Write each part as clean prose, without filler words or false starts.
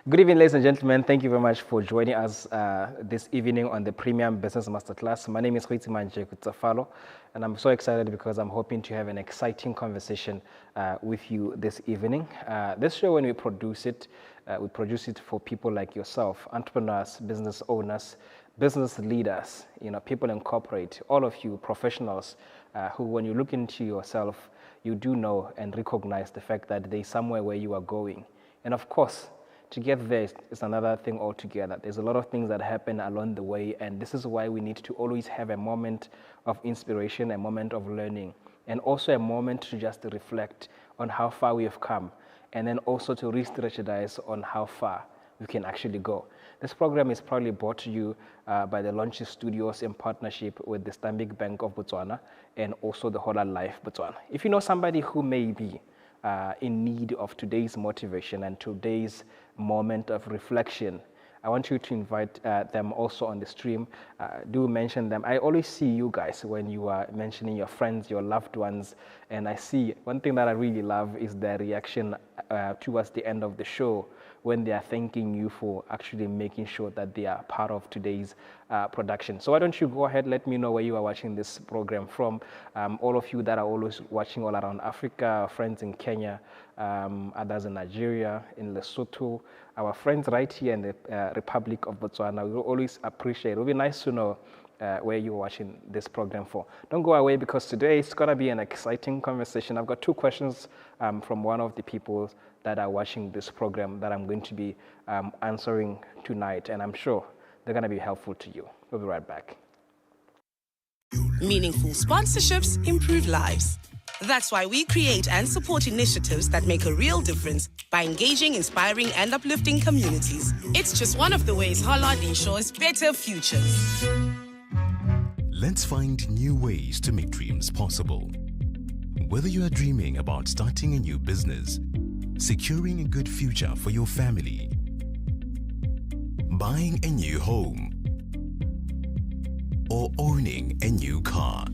Good evening, ladies and gentlemen. Thank you very much for joining us this evening on the Premium Business Masterclass. My name is Manje Kutsafalo, and I'm so excited because I'm hoping to have an exciting conversation with you this evening. This show, when we produce it for people like yourself, entrepreneurs, business owners, business leaders, people in corporate, all of you professionals who, when you look into yourself, you do know and recognize the fact that there's somewhere where you are going. And of course, to get there is another thing altogether. There's a lot of things that happen along the way, and this is why we need to always have a moment of inspiration, a moment of learning, and also a moment to just reflect on how far we have come, and then also to re-strategize on how far we can actually go. This program is proudly brought to you by the Launch Studios in partnership with the Stanbic Bank of Botswana and also the Hola Life Botswana. If you know somebody who may be in need of today's motivation and today's moment of reflection, I want you to invite them also on the stream. Do mention them. I always see you guys when you are mentioning your friends, your loved ones, and I see one thing that I really love is their reaction towards the end of the show when they are thanking you for actually making sure that they are part of today's production. So why don't you go ahead, let me know where you are watching this program from. All of you that are always watching all around Africa, friends in Kenya, others in Nigeria, in Lesotho, our friends right here in the Republic of Botswana, we will always appreciate it. It will be nice to know where you're watching this program for. Don't go away because today it's going to be an exciting conversation. I've got two questions from one of the people that are watching this program that I'm going to be answering tonight, and I'm sure they're going to be helpful to you. We'll be right back. Meaningful sponsorships improve lives. That's why we create and support initiatives that make a real difference by engaging, inspiring, and uplifting communities. It's just one of the ways Holland ensures better futures. Let's find new ways to make dreams possible. Whether you are dreaming about starting a new business, securing a good future for your family, buying a new home, or owning a new car,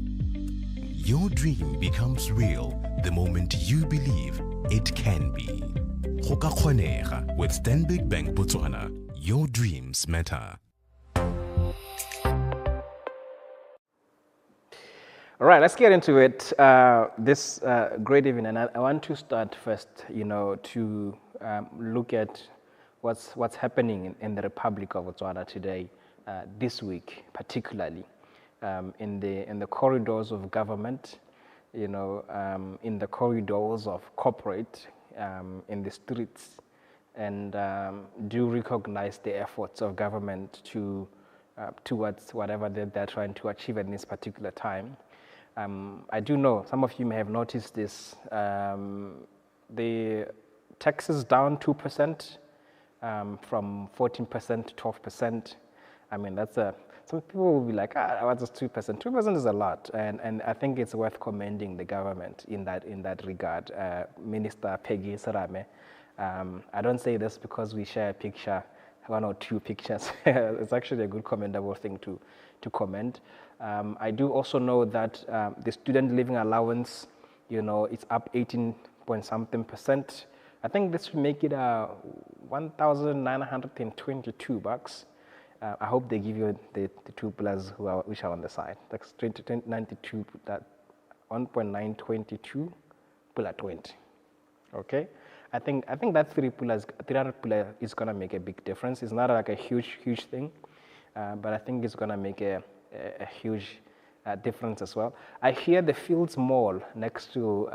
your dream becomes real the moment you believe it can be. Go ka kgonega with Stanbic Bank Botswana. Your dreams matter. All right, let's get into it. This great evening, and I want to start first, to look at what's happening in the Republic of Botswana today, this week, particularly in the corridors of government, in the corridors of corporate, in the streets, and do recognize the efforts of government towards whatever they're trying to achieve at this particular time. I do know, some of you may have noticed this, the taxes down 2%, from 14% to 12%. I mean, some people will be like, what's this 2%? 2% is a lot, and I think it's worth commending the government in that regard. Minister Peggy Serame, I don't say this because we share a picture, one or two pictures. It's actually a good commendable thing to commend. I do also know that the student living allowance, it's up 18-point-something%. I think this will make it $1,922. I hope they give you the two plus which are on the side. That's 92, that 1.922 plus 20. Okay, I think that 300 plus is gonna make a big difference. It's not like a huge thing, but I think it's gonna make a huge difference as well. I hear the Fields Mall next to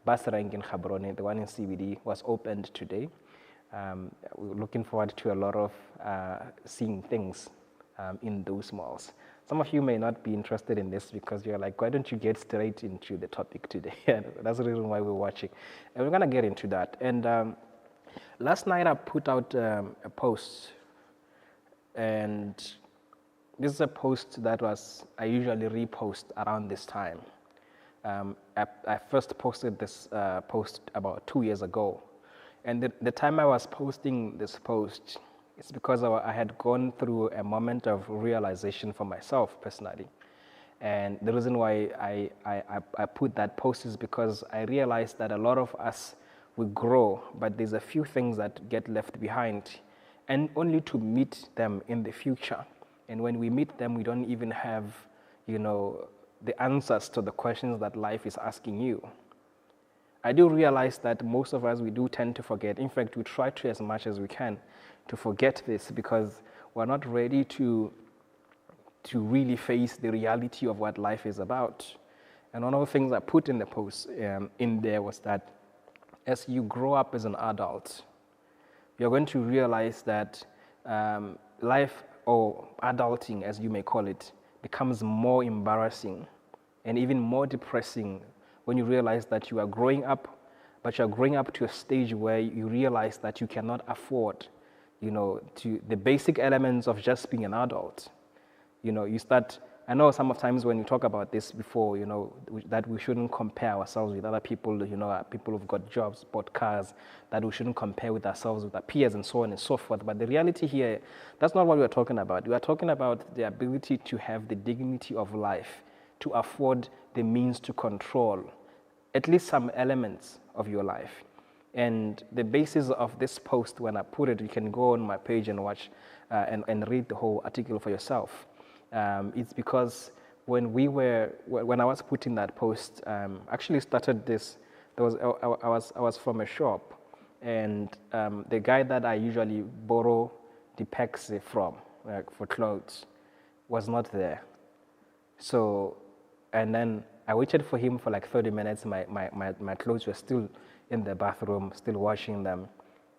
Basrang in Gaborone, the one in CBD, was opened today. We're looking forward to a lot of seeing things in those malls. Some of you may not be interested in this because you're like, why don't you get straight into the topic today? That's the reason why we're watching. And we're gonna get into that. And last night I put out a post And this is a post that I usually repost around this time. I first posted this post about 2 years ago. And the time I was posting this post, it's because I had gone through a moment of realization for myself personally. And the reason why I put that post is because I realized that a lot of us, we grow, but there's a few things that get left behind, and only to meet them in the future. And when we meet them, we don't even have, the answers to the questions that life is asking you. I do realize that most of us, we do tend to forget. In fact, we try to as much as we can to forget this because we're not ready to really face the reality of what life is about. And one of the things I put in the post in there was that as you grow up as an adult, you're going to realize that life, or adulting as you may call it, becomes more embarrassing and even more depressing when you realize that you are growing up, but you're growing up to a stage where you realize that you cannot afford, to the basic elements of just being an adult. You start, I know sometimes when you talk about this before, that we shouldn't compare ourselves with other people, people who've got jobs, bought cars, that we shouldn't compare with ourselves with our peers and so on and so forth. But the reality here, that's not what we're talking about. We are talking about the ability to have the dignity of life, to afford the means to control at least some elements of your life. And the basis of this post, when I put it, you can go on my page and watch and read the whole article for yourself. It's because when I was putting that post, actually started this. I was from a shop, and the guy that I usually borrow the packs from, like for clothes, was not there. So, and then I waited for him for like 30 minutes. My clothes were still in the bathroom, still washing them.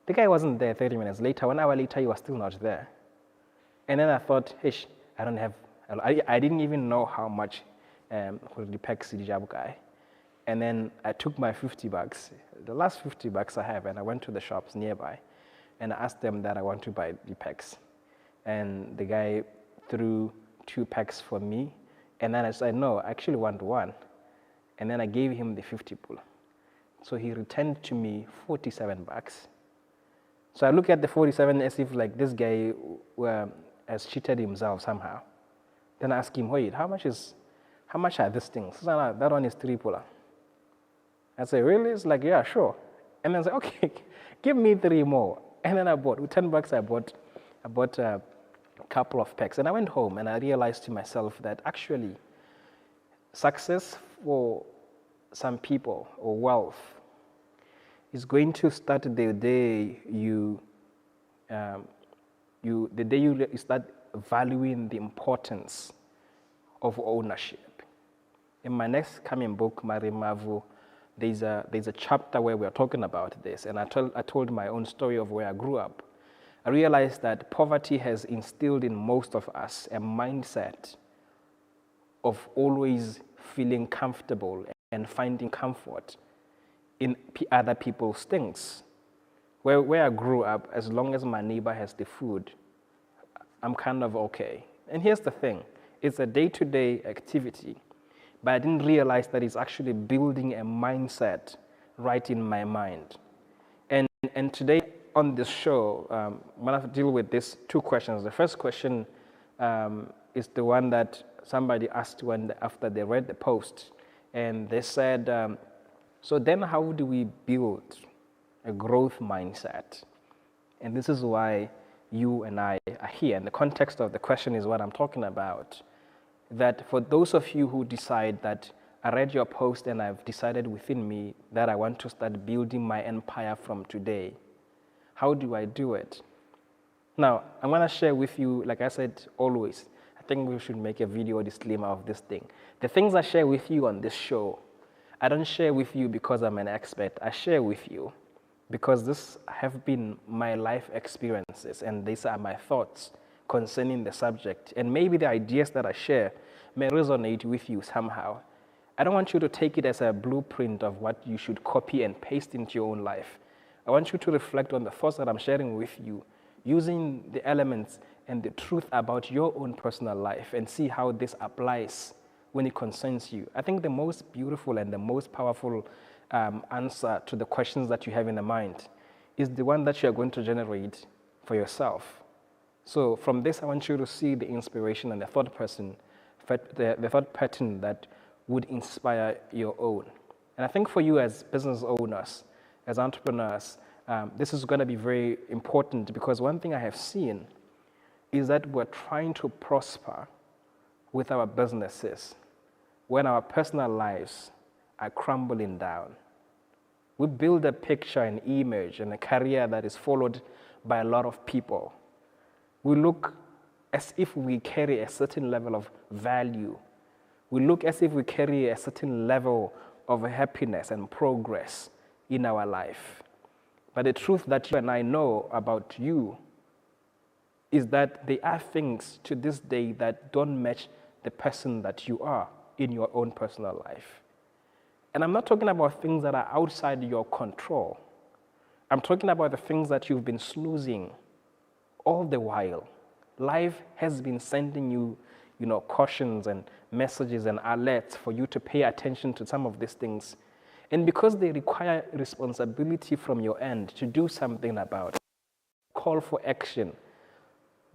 The guy wasn't there 30 minutes later. 1 hour later, he was still not there. And then I thought, hey, I didn't even know how much for the packs guy. And then I took my $50, the last $50 I have, and I went to the shops nearby, and I asked them that I want to buy the packs. And the guy threw 2 packs for me, and then I said, no, I actually want 1. And then I gave him the 50 pull. So he returned to me $47. So I look at the 47 as if like this guy has cheated himself somehow. Then I ask him, wait, how much are these things? So that one is 3 puller. I say, really? It's like, yeah, sure. And then I say, okay, give me 3 more. And then I bought, with $10 I bought a couple of packs. And I went home and I realized to myself that actually success for some people, or wealth, is going to start the day you start valuing the importance of ownership. In my next coming book, Marimavu, there's a chapter where we are talking about this, and I told my own story of where I grew up. I realized that poverty has instilled in most of us a mindset of always feeling comfortable and finding comfort in other people's things. Where I grew up, as long as my neighbor has the food, I'm kind of okay. And here's the thing, it's a day-to-day activity, but I didn't realize that it's actually building a mindset right in my mind. And today on this show, I'm going to deal with these 2 questions. The first question is the one that somebody asked after they read the post. And they said, so then how do we build a growth mindset? And this is why you and I are here. And the context of the question is what I'm talking about. That for those of you who decide that I read your post and I've decided within me that I want to start building my empire from today, how do I do it? Now, I'm going to share with you, like I said, always, I think we should make a video disclaimer of this thing. The things I share with you on this show, I don't share with you because I'm an expert. I share with you because this have been my life experiences, and these are my thoughts concerning the subject. And maybe the ideas that I share may resonate with you somehow. I don't want you to take it as a blueprint of what you should copy and paste into your own life. I want you to reflect on the thoughts that I'm sharing with you, using the elements and the truth about your own personal life and see how this applies when it concerns you. I think the most beautiful and the most powerful answer to the questions that you have in the mind is the one that you are going to generate for yourself. So from this, I want you to see the inspiration and the thought pattern that would inspire your own. And I think for you as business owners, as entrepreneurs, this is going to be very important, because one thing I have seen is that we're trying to prosper with our businesses when our personal lives are crumbling down. We build a picture, an image, and a career that is followed by a lot of people. We look as if we carry a certain level of value. We look as if we carry a certain level of happiness and progress in our life. But the truth that you and I know about you is that there are things to this day that don't match the person that you are in your own personal life. And I'm not talking about things that are outside your control. I'm talking about the things that you've been snoozing all the while. Life has been sending you, cautions and messages and alerts for you to pay attention to some of these things. And because they require responsibility from your end to do something about it, call for action,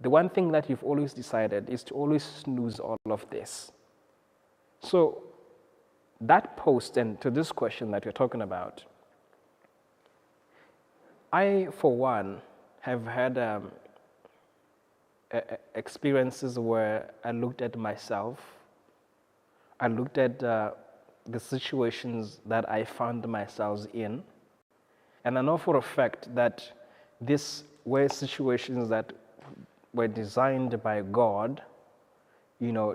the one thing that you've always decided is to always snooze all of this. So that post, and to this question that you're talking about, I, for one, have had experiences where I looked at myself, I looked at the situations that I found myself in, and I know for a fact that these were situations that were designed by God,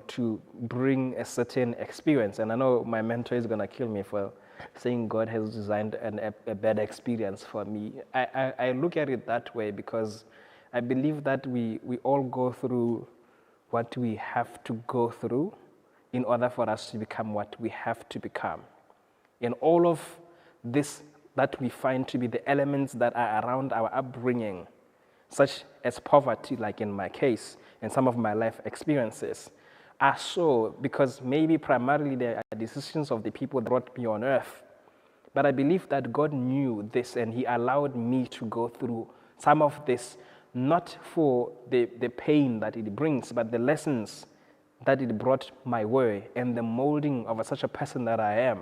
to bring a certain experience. And I know my mentor is going to kill me for saying God has designed a bad experience for me. I look at it that way because I believe that we all go through what we have to go through in order for us to become what we have to become. And all of this that we find to be the elements that are around our upbringing, such as poverty, like in my case, and some of my life experiences, are so because maybe primarily they are decisions of the people that brought me on earth. But I believe that God knew this and He allowed me to go through some of this, not for the pain that it brings, but the lessons that it brought my way and the molding of such a person that I am.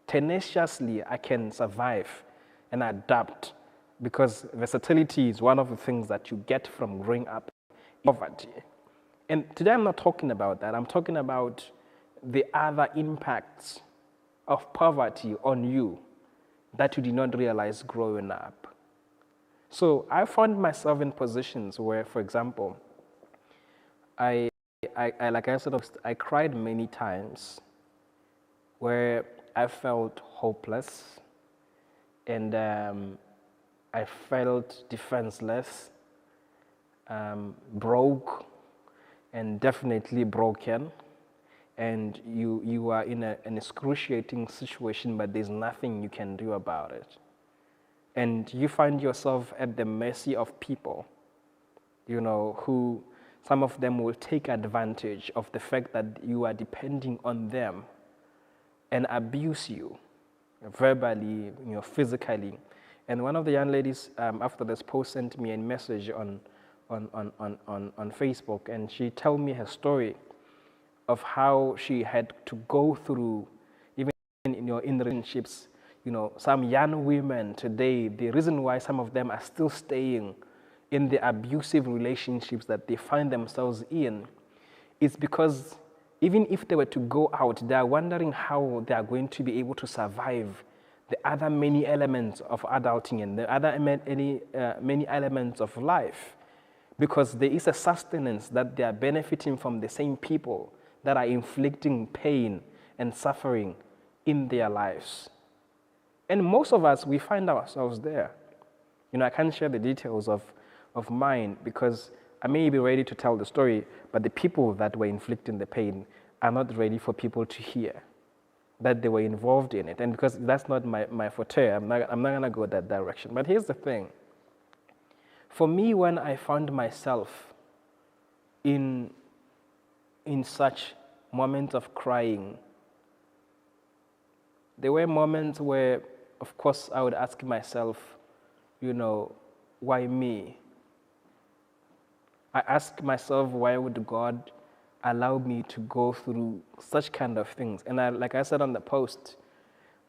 Tenaciously, I can survive and adapt, because versatility is one of the things that you get from growing up in poverty. And today I'm not talking about that. I'm talking about the other impacts of poverty on you that you did not realize growing up. So I found myself in positions where, for example, I cried many times, where I felt hopeless and I felt defenseless, broke, and definitely broken. And you are in an excruciating situation, but there's nothing you can do about it. And you find yourself at the mercy of people, who some of them will take advantage of the fact that you are depending on them and abuse you verbally, physically. And one of the young ladies after this post sent me a message on Facebook, and she told me her story of how she had to go through, even in relationships. Some young women today, the reason why some of them are still staying in the abusive relationships that they find themselves in is because even if they were to go out, they are wondering how they are going to be able to survive the other many elements of adulting and the other many elements of life, because there is a sustenance that they are benefiting from the same people that are inflicting pain and suffering in their lives. And most of us, we find ourselves there. I can't share the details of mine because I may be ready to tell the story, but the people that were inflicting the pain are not ready for people to hear that they were involved in it. And because that's not my forte, I'm not going to go that direction. But here's the thing. For me, when I found myself in such moments of crying, there were moments where, of course, I would ask myself, why me? I ask myself, why would God allow me to go through such kind of things? And like I said on the post,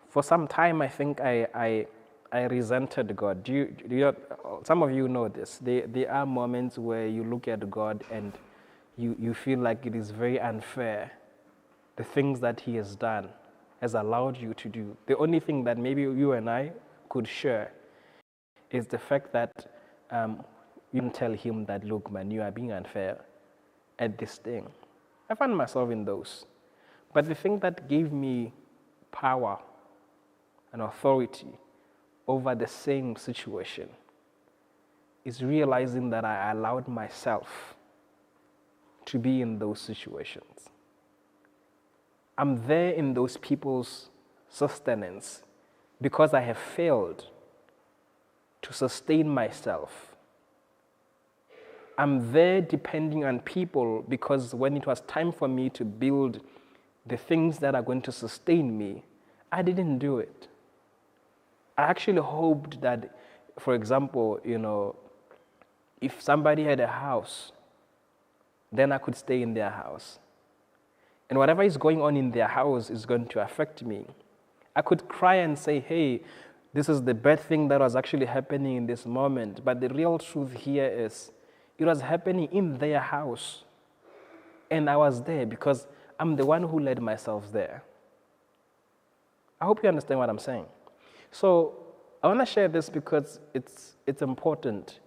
for some time, I think I resented God. Some of you know this. There are moments where you look at God and you feel like it is very unfair, the things that He has done, has allowed you to do. The only thing that maybe you and I could share is the fact that you can tell Him that, look, man, you are being unfair at this thing. I find myself in those. But the thing that gave me power and authority over the same situation is realizing that I allowed myself to be in those situations. I'm there in those people's sustenance because I have failed to sustain myself. I'm there depending on people because when it was time for me to build the things that are going to sustain me, I didn't do it. I actually hoped that, for example, if somebody had a house, then I could stay in their house. And whatever is going on in their house is going to affect me. I could cry and say, hey, this is the bad thing that was actually happening in this moment. But the real truth here is, it was happening in their house. And I was there because I'm the one who led myself there. I hope you understand what I'm saying. So I want to share this because it's important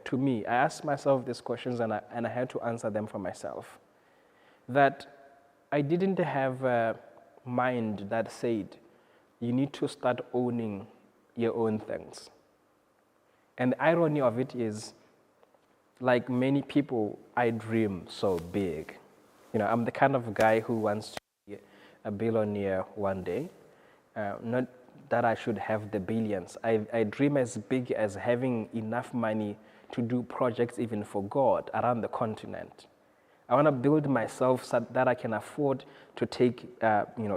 to me. I asked myself these questions and I had to answer them for myself. That I didn't have a mind that said, you need to start owning your own things. And the irony of it is, like many people, I dream so big. I'm the kind of guy who wants to be a billionaire one day. Not that I should have the billions. I dream as big as having enough money to do projects even for God around the continent. I want to build myself so that I can afford to take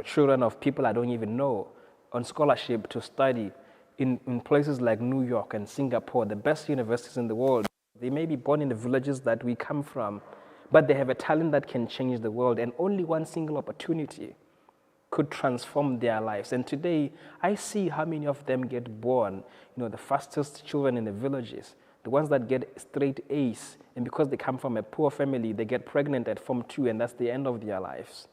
children of people I don't even know on scholarship to study in places like New York and Singapore, the best universities in the world. They may be born in the villages that we come from, but they have a talent that can change the world, and only one single opportunity could transform their lives. And today, I see how many of them get born, the fastest children in the villages, the ones that get straight A's, and because they come from a poor family, they get pregnant at Form 2, and that's the end of their lives.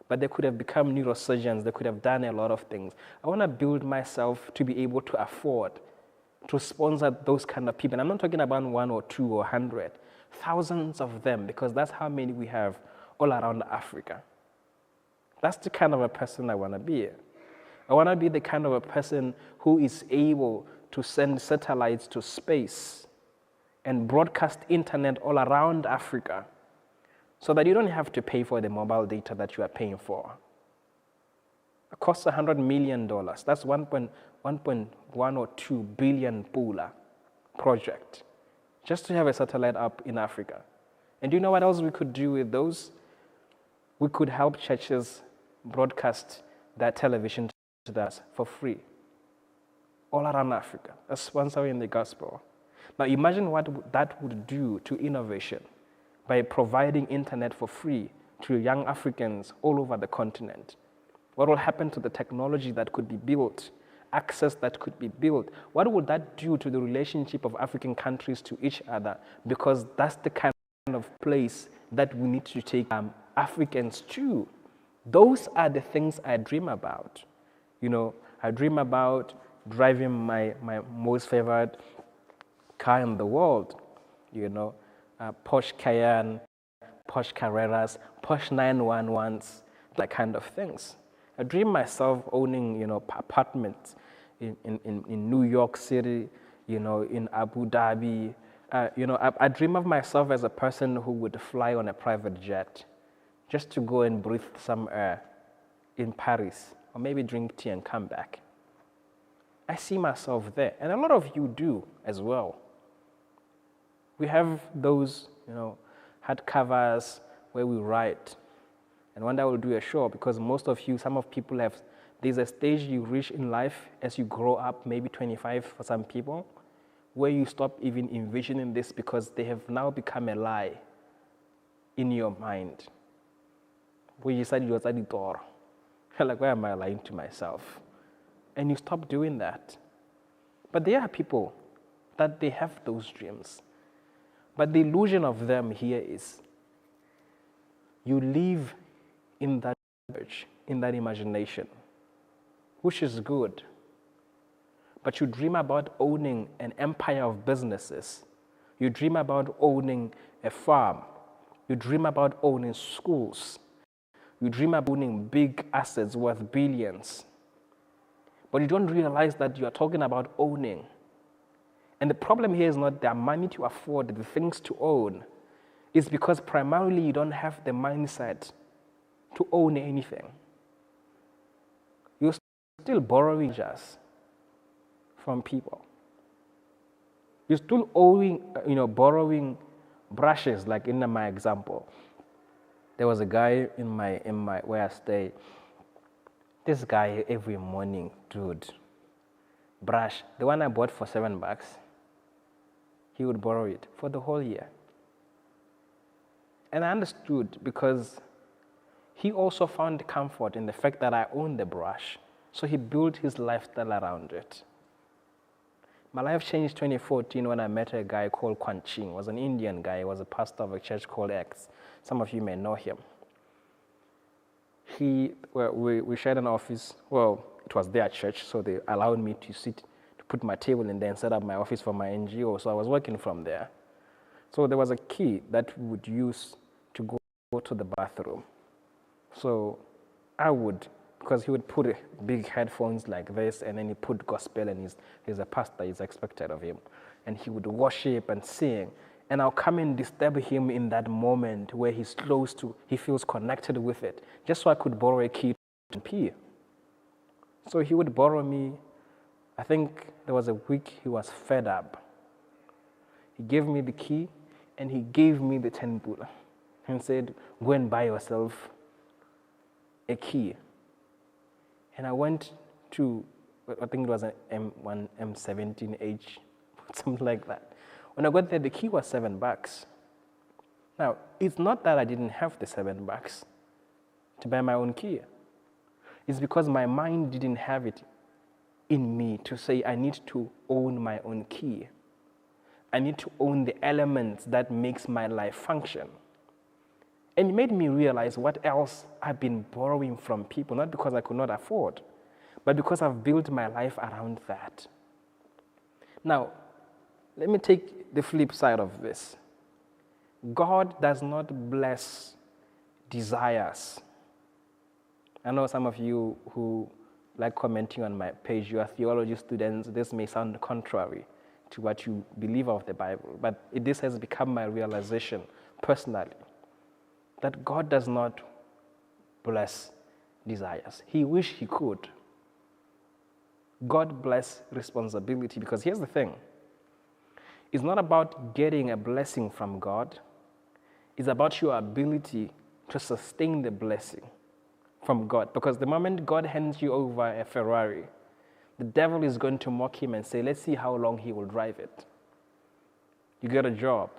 But they could have become neurosurgeons, they could have done a lot of things. I want to build myself to be able to afford to sponsor those kind of people. And I'm not talking about 1 or 2 or 100, thousands of them, because that's how many we have all around Africa. That's the kind of a person I want to be. I want to be the kind of a person who is able to send satellites to space and broadcast internet all around Africa so that you don't have to pay for the mobile data that you are paying for. It costs $100 million. That's 1.1 or 2 billion pula project just to have a satellite up in Africa. And do you know what else we could do with those? We could help churches broadcast their television to us for free all around Africa, as sponsoring the gospel. Now imagine what that would do to innovation by providing internet for free to young Africans all over the continent. What will happen to the technology that could be built, access that could be built? What would that do to the relationship of African countries to each other? Because that's the kind of place that we need to take Africans to. Those are the things I dream about. I dream about driving my most favorite car in the world, Porsche Cayenne, Porsche Carreras, Porsche 911s, that kind of things. I dream myself owning, apartments in New York City, in Abu Dhabi. I dream of myself as a person who would fly on a private jet just to go and breathe some air in Paris, or maybe drink tea and come back. I see myself there, and a lot of you do as well. We have those, hardcovers where we write. And one day I will do a show because most of you, some of people have, there's a stage you reach in life as you grow up, maybe 25 for some people, where you stop even envisioning this because they have now become a lie in your mind. Where you said you was at the door. You're like, why am I lying to myself? And you stop doing that. But there are people that they have those dreams. But the illusion of them here is you live in that image, in that imagination, which is good. But you dream about owning an empire of businesses. You dream about owning a farm. You dream about owning schools. You dream about owning big assets worth billions. But you don't realize that you are talking about owning. And the problem here is not the money to afford, the things to own. It's because primarily you don't have the mindset to own anything. You're still borrowing just from people. You're still owing, borrowing brushes, like in my example. There was a guy in my where I stay. This guy every morning, dude, brush, the one I bought for $7, he would borrow it for the whole year. And I understood because he also found comfort in the fact that I owned the brush. So he built his lifestyle around it. My life changed 2014 when I met a guy called Kwan Ching. He was an Indian guy. He was a pastor of a church called X. Some of you may know him. We shared an office. Well, it was their church, so they allowed me to put my table in there and set up my office for my NGO. So I was working from there. So there was a key that we would use to go to the bathroom. So I would, because he would put big headphones like this, and then he put gospel, and he's a pastor, it's expected of him. And he would worship and sing. And I'll come and disturb him in that moment where he feels connected with it, just so I could borrow a key to pee. So he would borrow me. I think there was a week he was fed up. He gave me the key, and he gave me the 10 bula and said, go and buy yourself a key. And I went to, I think it was an M1, M17H, something like that. When I got there, the key was $7. Now, it's not that I didn't have the $7 to buy my own key. It's because my mind didn't have it in me to say I need to own my own key. I need to own the elements that makes my life function. And it made me realize what else I've been borrowing from people, not because I could not afford, but because I've built my life around that. Now, let me take the flip side of this. God does not bless desires. I know some of you who like commenting on my page, you are theology students, this may sound contrary to what you believe of the Bible, but this has become my realization personally, that God does not bless desires. He wish he could. God bless responsibility, because here's the thing. It's not about getting a blessing from God. It's about your ability to sustain the blessing from God. Because the moment God hands you over a Ferrari, the devil is going to mock him and say, let's see how long he will drive it. You get a job.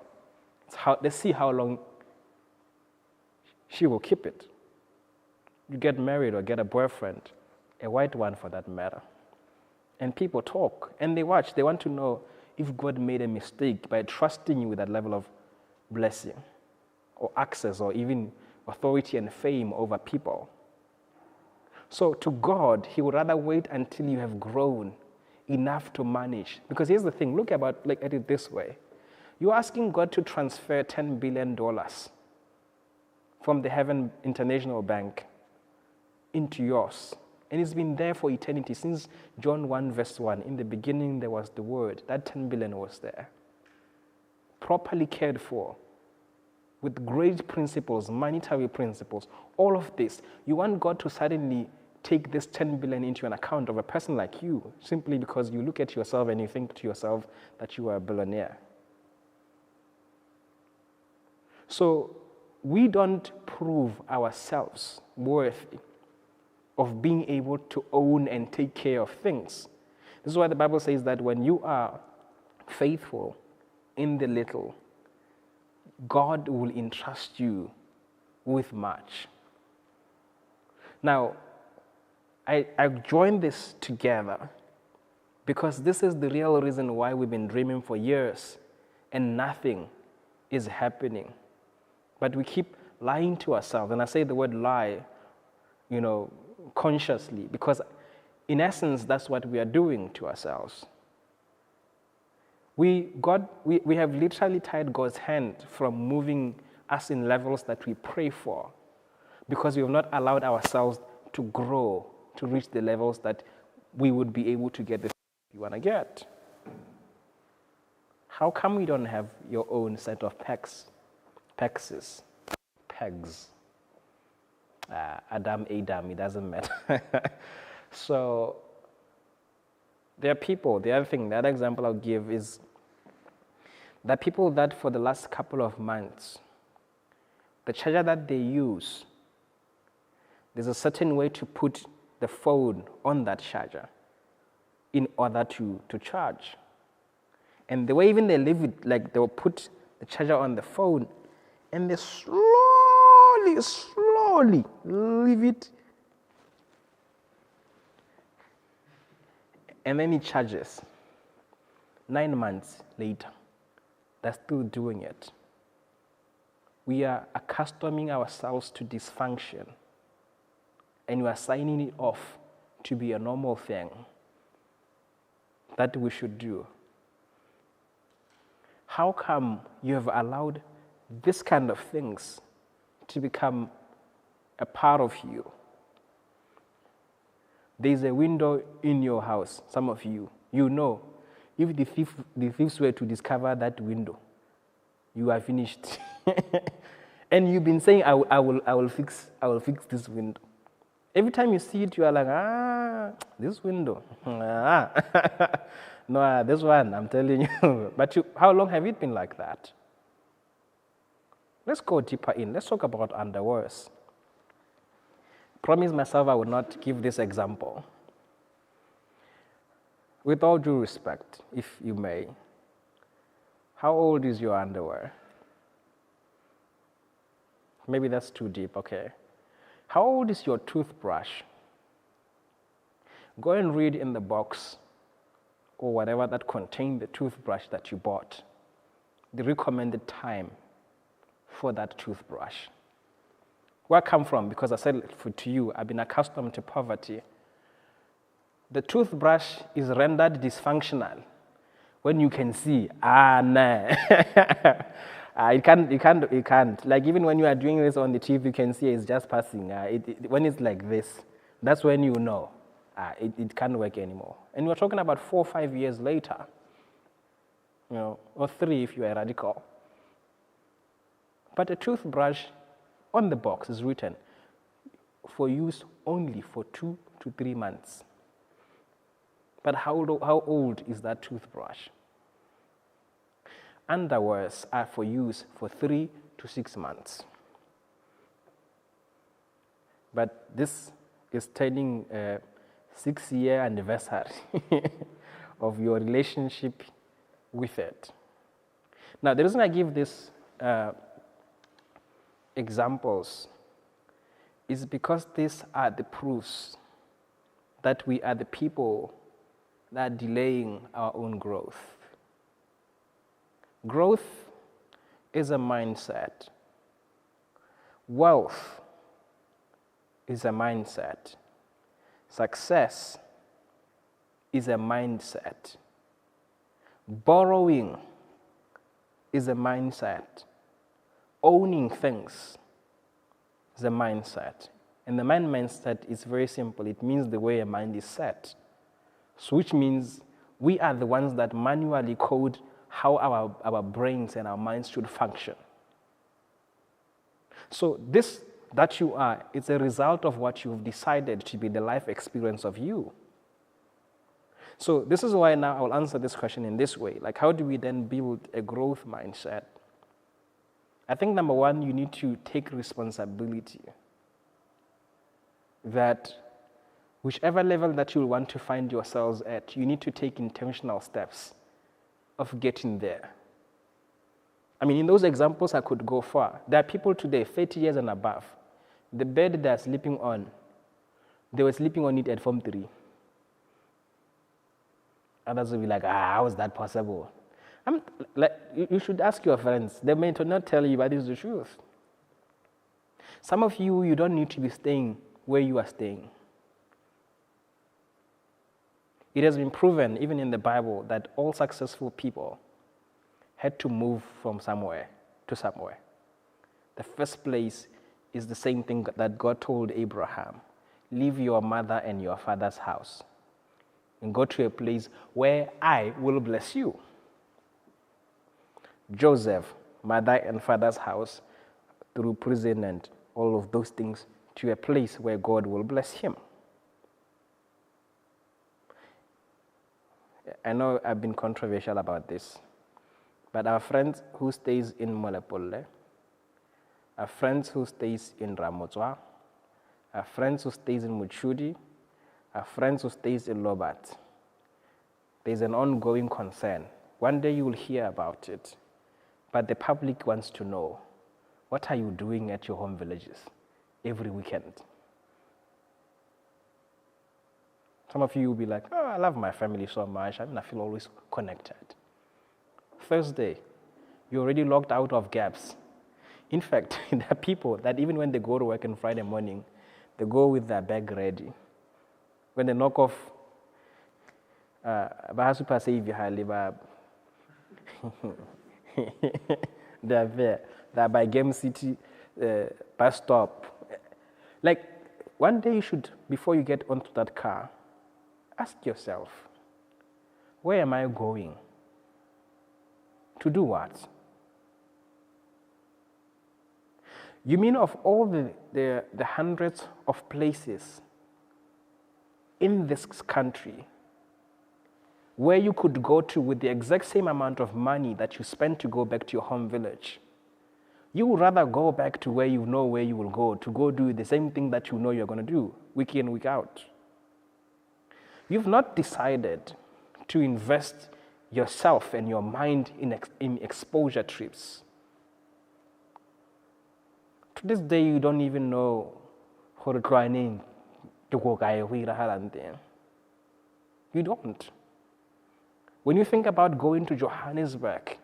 Let's see how long she will keep it. You get married or get a boyfriend, a white one for that matter. And people talk and they watch. They want to know if God made a mistake by trusting you with that level of blessing or access or even authority and fame over people. So to God, he would rather wait until you have grown enough to manage. Because here's the thing, look at it this way. You're asking God to transfer $10 billion from the Heaven International Bank into yours. And it's been there for eternity. Since John 1 verse 1, in the beginning there was the Word. That 10 billion was there. Properly cared for. With great principles, monetary principles, all of this. You want God to suddenly take this 10 billion into an account of a person like you, simply because you look at yourself and you think to yourself that you are a billionaire. So we don't prove ourselves worthy of being able to own and take care of things. This is why the Bible says that when you are faithful in the little, God will entrust you with much. Now, I joined this together because this is the real reason why we've been dreaming for years and nothing is happening. But we keep lying to ourselves. And I say the word lie, consciously, because in essence, that's what we are doing to ourselves. We have literally tied God's hand from moving us in levels that we pray for because we have not allowed ourselves to grow, to reach the levels that we would be able to get the things we want to get. How come we don't have your own set of pegs? Adam, it doesn't matter. So there are people, the other example I'll give is that people that for the last couple of months, the charger that they use, there's a certain way to put the phone on that charger in order to charge. And the way even they leave it, like they'll put the charger on the phone and they slowly leave it. And then it charges. 9 months later, they're still doing it. We are accustoming ourselves to dysfunction, and we are signing it off to be a normal thing that we should do. How come you have allowed this kind of things to become a part of you? There's a window in your house, some of you, if the thieves were to discover that window, you are finished. And you've been saying, I will fix this window. Every time you see it, you are like, this window. No, this one, I'm telling you. But how long have it been like that? Let's go deeper in. Let's talk about underwears. Promise myself I would not give this example. With all due respect, if you may, how old is your underwear? Maybe that's too deep, okay. How old is your toothbrush? Go and read in the box or whatever that contained the toothbrush that you bought, the recommended time for that toothbrush. Where I come from, because I said to you, I've been accustomed to poverty. The toothbrush is rendered dysfunctional when you can see, nah. It can't. Like even when you are doing this on the TV, you can see it's just passing. When it's like this, that's when you know it can't work anymore. And we're talking about 4 or 5 years later, or 3 if you are radical. But a toothbrush on the box is written for use only for 2 to 3 months. But how old is that toothbrush? Underwears are for use for 3 to 6 months. But this is turning a 6-year anniversary of your relationship with it. Now, the reason I give this examples is because these are the proofs that we are the people that are delaying our own growth. Growth is a mindset. Wealth is a mindset. Success is a mindset. Borrowing is a mindset. Owning things is a mindset. And the mindset is very simple. It means the way a mind is set. So which means we are the ones that manually code how our brains and our minds should function. So this that you are, it's a result of what you've decided to be the life experience of you. So this is why now I'll answer this question in this way. Like, how do we then build a growth mindset? I think number one, you need to take responsibility that whichever level that you want to find yourselves at, you need to take intentional steps of getting there. I mean, in those examples, I could go far. There are people today, 30 years and above, the bed they're sleeping on, they were sleeping on it at Form 3. Others will be like, how is that possible? You should ask your friends. They may not tell you, but it's the truth. Some of you, you don't need to be staying where you are staying. It has been proven, even in the Bible, that all successful people had to move from somewhere to somewhere. The first place is the same thing that God told Abraham. Leave your mother and your father's house and go to a place where I will bless you. Joseph, mother and father's house, through prison and all of those things, to a place where God will bless him. I know I've been controversial about this, but our friends who stays in Molepolle, our friends who stays in Ramotswa, our friends who stays in Muchudi, our friends who stays in Lobat, there's an ongoing concern. One day you will hear about it, but the public wants to know, what are you doing at your home villages every weekend? Some of you will be like, oh, I love my family so much. I mean, I feel always connected. Thursday, you're already locked out of gaps. In fact, there are people that even when they go to work on Friday morning, they go with their bag ready. When they knock off, they're there. They're by Game City bus stop. Like, one day you should, before you get onto that car, ask yourself, where am I going? To do what? You mean of all the hundreds of places in this country where you could go to with the exact same amount of money that you spend to go back to your home village, you would rather go back to where you know where you will go to go do the same thing that you know you're going to do week in, week out. You've not decided to invest yourself and your mind in exposure trips. To this day, you don't even know how to try name. You don't. When you think about going to Johannesburg,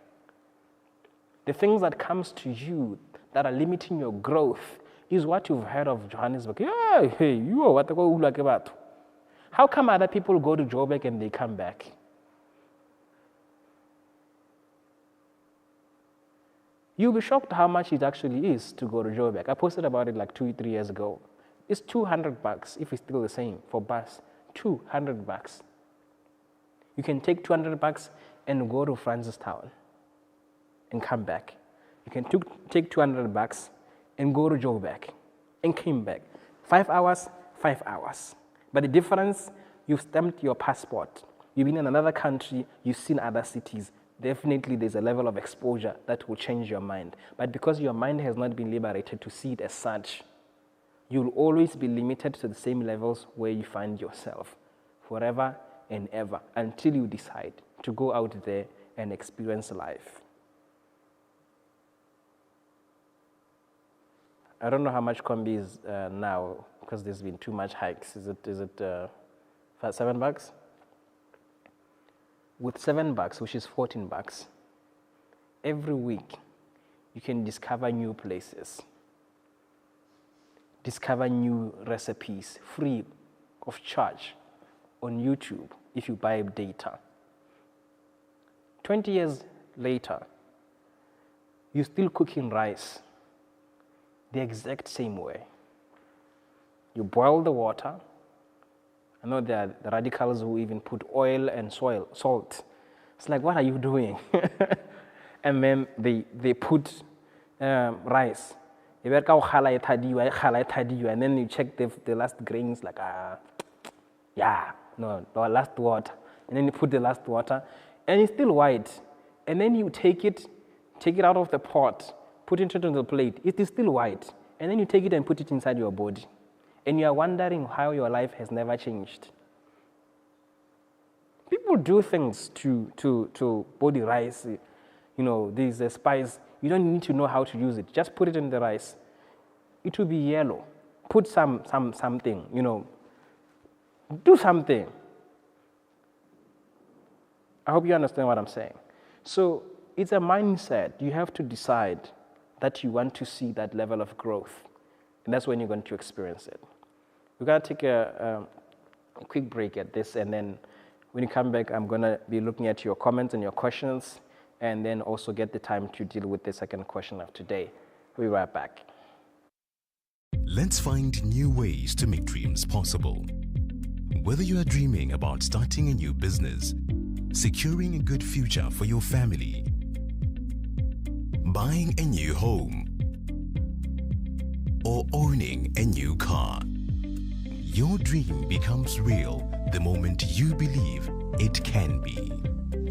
the things that comes to you that are limiting your growth is what you've heard of Johannesburg. Yeah, hey, you are what go like about. How come other people go to Joburg and they come back? You'll be shocked how much it actually is to go to Joburg. I posted about it like 2-3 years ago. It's $200 if it's still the same for bus. $200. You can take $200 and go to Francistown and come back. You can take $200 and go to Joburg and come back. 5 hours, 5 hours. But the difference, you've stamped your passport. You've been in another country, you've seen other cities. Definitely there's a level of exposure that will change your mind. But because your mind has not been liberated to see it as such, you'll always be limited to the same levels where you find yourself forever and ever until you decide to go out there and experience life. I don't know how much Kombi is now because there's been too much hikes. Is it $7? With $7, which is $14, every week you can discover new places, discover new recipes free of charge on YouTube if you buy data. 20 years later, you're still cooking rice the exact same way. You boil the water. I know there are the radicals who even put oil and salt. It's like, what are you doing? And then they put rice. And then you check the last grains, like, last water. And then you put the last water, and it's still white. And then you take it out of the pot, put it on the plate, it is still white. And then you take it and put it inside your body. And you are wondering how your life has never changed. People do things to body rice. There's a spice. You don't need to know how to use it. Just put it in the rice. It will be yellow. Put something, do something. I hope you understand what I'm saying. So it's a mindset. You have to decide that you want to see that level of growth. And that's when you're going to experience it. We're going to take a quick break at this, and then when you come back, I'm going to be looking at your comments and your questions, and then also get the time to deal with the second question of today. We'll be right back. Let's find new ways to make dreams possible. Whether you are dreaming about starting a new business, securing a good future for your family, buying a new home, or owning a new car, your dream becomes real the moment you believe it can be.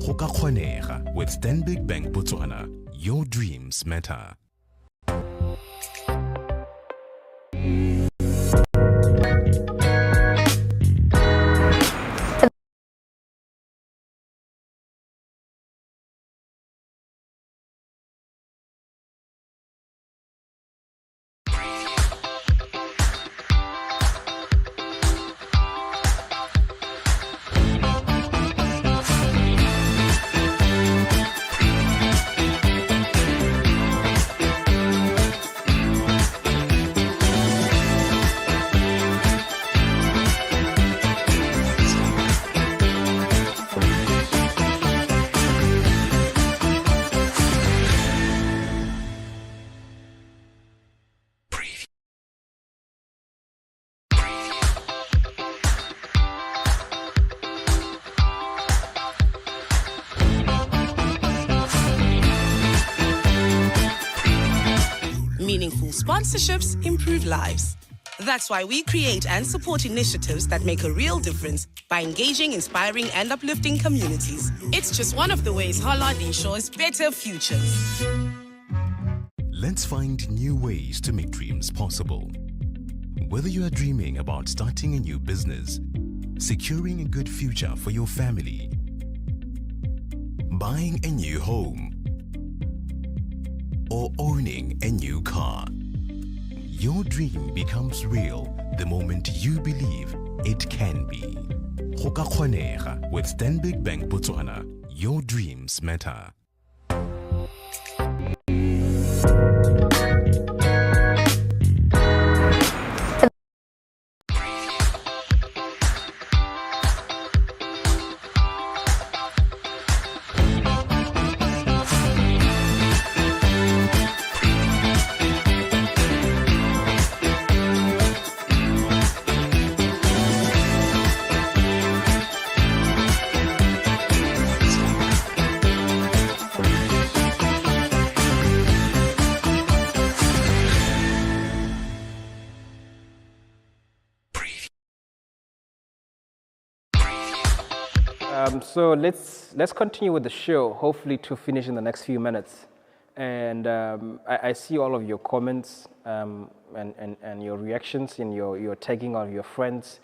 Go ka kgonega with Stanbic Bank Botswana, your dreams matter. Meaningful sponsorships improve lives. That's why we create and support initiatives that make a real difference by engaging, inspiring, and uplifting communities. It's just one of the ways Hollard ensures better futures. Let's find new ways to make dreams possible. Whether you are dreaming about starting a new business, securing a good future for your family, buying a new home, or owning a new car, your dream becomes real the moment you believe it can be. Go ka kgonega with Stanbic Bank Botswana, your dreams matter. So let's continue with the show, hopefully to finish in the next few minutes. And I see all of your comments and your reactions and your tagging of your friends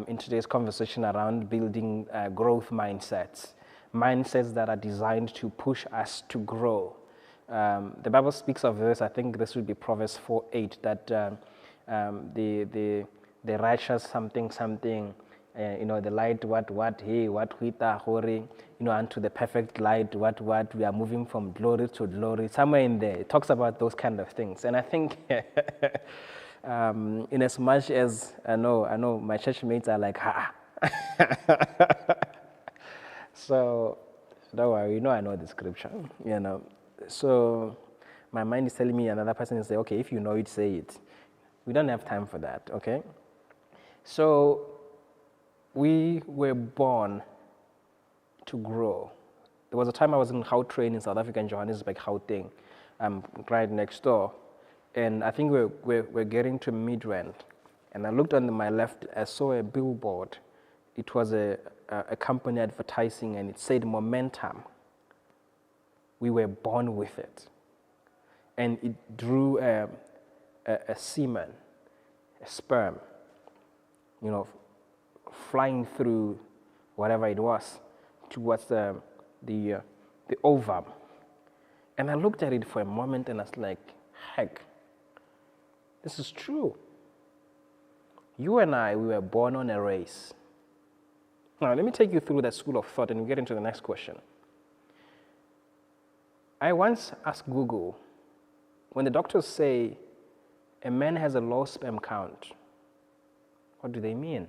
in today's conversation around building growth mindsets that are designed to push us to grow. The Bible speaks of this. I think this would be Proverbs 4:8, that the righteous something, the light, unto the perfect light, we are moving from glory to glory. Somewhere in there, it talks about those kind of things. And I think, in as much as I know my church mates are like, ha. So, don't worry, I know the scripture, So, my mind is telling me another person is say, okay, if you know it, say it. We don't have time for that, okay? So, we were born to grow. There was a time I was in Gauteng in South Africa, in Johannesburg, Gauteng, right next door. And I think we're getting to Midrand. And I looked on my left, I saw a billboard. It was a company advertising, and it said momentum. We were born with it. and it drew a semen, a sperm, flying through whatever it was towards the ovum. And I looked at it for a moment and I was like, heck, this is true. You and I, we were born on a race. Now, let me take you through that school of thought and we get into the next question. I once asked Google, when the doctors say a man has a low sperm count, what do they mean?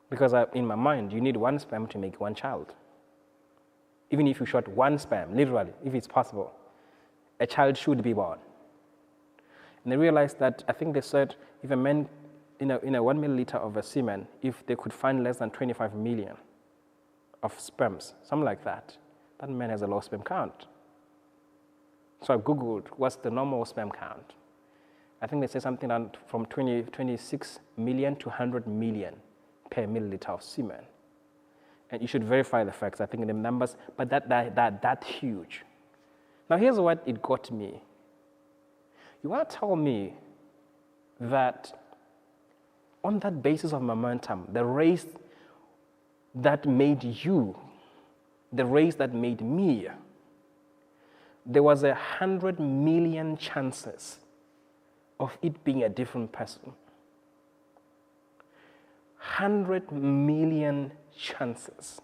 Because in my mind, you need one sperm to make one child. Even if you shot one sperm, literally, if it's possible, a child should be born. And they realized that, I think they said, if a man, in a 1 milliliter of a semen, if they could find less than 25 million of sperms, something like that, that man has a low sperm count. So I Googled, what's the normal sperm count? I think they say something from 26 million to 100 million per milliliter of semen. And you should verify the facts, I think the numbers, but that huge. Now here's what it got me. You want to tell me that on that basis of momentum, the race that made you, the race that made me, there was 100 million chances of it being a different person. 100 million chances.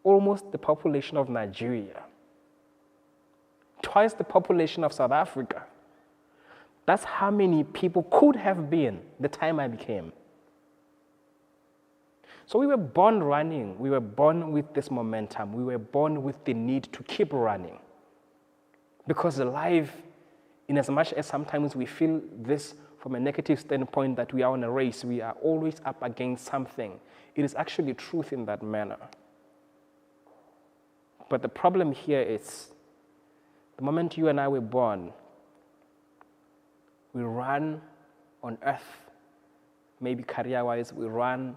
Almost the population of Nigeria. Twice the population of South Africa. That's how many people could have been the time I became. So we were born running. We were born with this momentum. We were born with the need to keep running. Because life, in as much as sometimes we feel this from a negative standpoint that we are on a race, we are always up against something. It is actually truth in that manner. But the problem here is, the moment you and I were born, we run on earth, maybe career-wise, we run,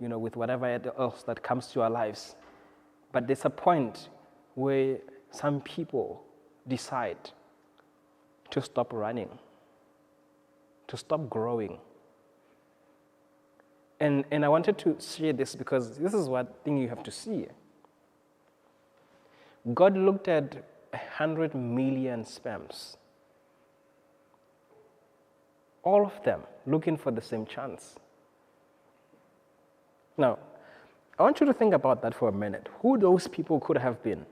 with whatever else that comes to our lives. But there's a point where some people decide to stop running, to stop growing. And I wanted to share this because this is one thing you have to see. God looked at 100 million sperms, all of them looking for the same chance. Now, I want you to think about that for a minute. Who those people could have been.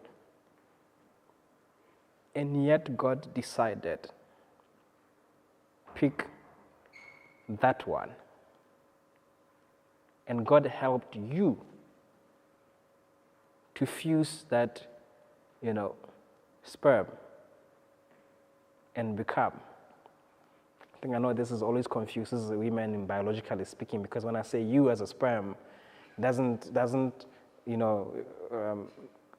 And yet God decided, pick that one. And God helped you to fuse that, sperm and become. I know this is always confuses women in biologically speaking, because when I say you as a sperm, doesn't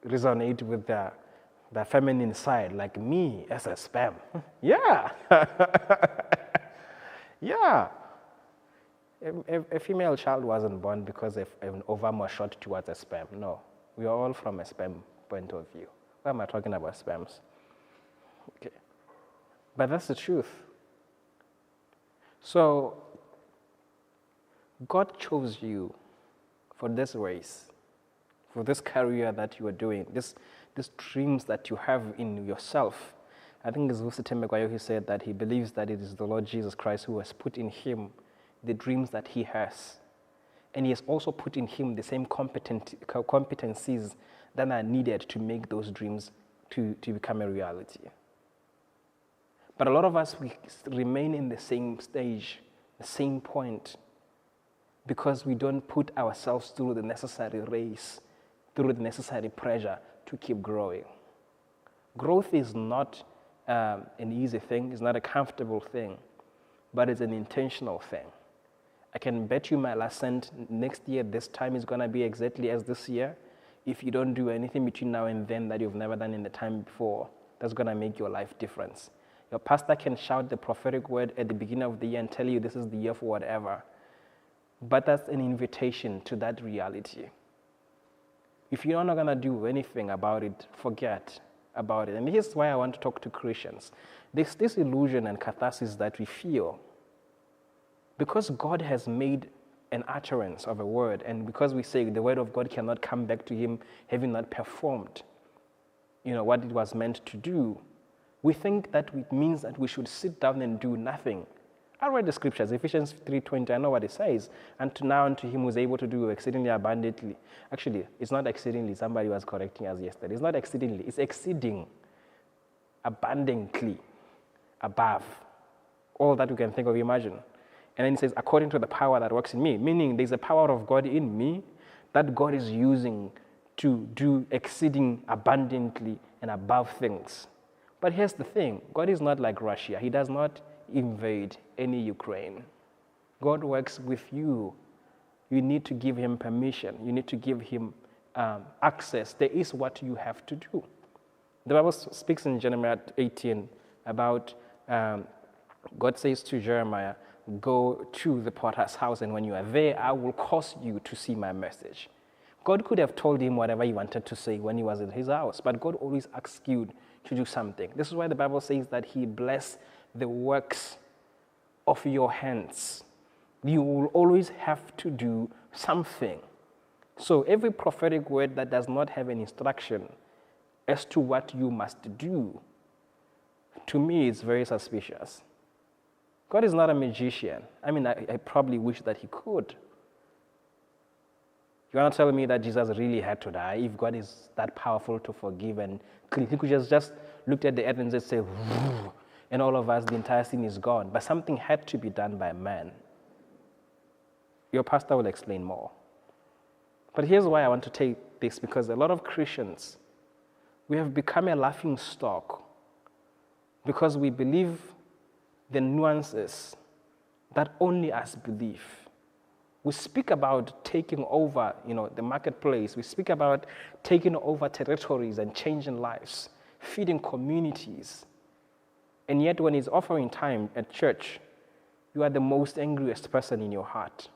resonate with the feminine side, like me as a sperm. Yeah. Yeah. A female child wasn't born because an ovum was shot towards a sperm. No. We are all from a sperm point of view. Why am I talking about sperms? Okay. But that's the truth. So, God chose you for this race, for this career that you are doing, these dreams that you have in yourself. I think it's Temekwayo who said that he believes that it is the Lord Jesus Christ who has put in him the dreams that he has. And he has also put in him the same competencies that are needed to make those dreams to become a reality. But a lot of us, we remain in the same stage, the same point, because we don't put ourselves through the necessary race, through the necessary pressure to keep growing. Growth is not an easy thing, it's not a comfortable thing, but it's an intentional thing. I can bet you my last cent next year, this time is going to be exactly as this year. If you don't do anything between now and then that you've never done in the time before, that's going to make your life difference. Your pastor can shout the prophetic word at the beginning of the year and tell you this is the year for whatever. But that's an invitation to that reality. If you're not going to do anything about it, forget. about it. And here's why I want to talk to Christians. This illusion and catharsis that we feel, because God has made an utterance of a word, and because we say the word of God cannot come back to him having not performed, what it was meant to do, we think that it means that we should sit down and do nothing. I read the scriptures, Ephesians 3:20, I know what it says. And to now unto him who is able to do exceedingly abundantly. Actually, it's not exceedingly. Somebody was correcting us yesterday. It's not exceedingly. It's exceeding abundantly above all that we can think of, imagine. And then it says, according to the power that works in me, meaning there's a power of God in me that God is using to do exceeding abundantly and above things. But here's the thing, God is not like Russia. He does not invade any Ukraine. God works with you. You need to give him permission. You need to give him access. There is what you have to do. The Bible speaks in Jeremiah 18 about God says to Jeremiah, go to the potter's house, and when you are there, I will cause you to see my message. God could have told him whatever he wanted to say when he was in his house, but God always asks you to do something. This is why the Bible says that he bless the works of your hands. You will always have to do something. So every prophetic word that does not have an instruction as to what you must do, to me, is very suspicious. God is not a magician. I mean, I probably wish that he could. You want to tell me that Jesus really had to die? If God is that powerful to forgive and clean, he could just looked at the earth and just say, and all of us, the entire sin is gone. But something had to be done by man. Your pastor will explain more. But here's why I want to take this, because a lot of Christians, we have become a laughing stock because we believe the nuances that only us believe. We speak about taking over, the marketplace. We speak about taking over territories and changing lives, feeding communities. And yet when it's offering time at church, you are the most angriest person in your heart.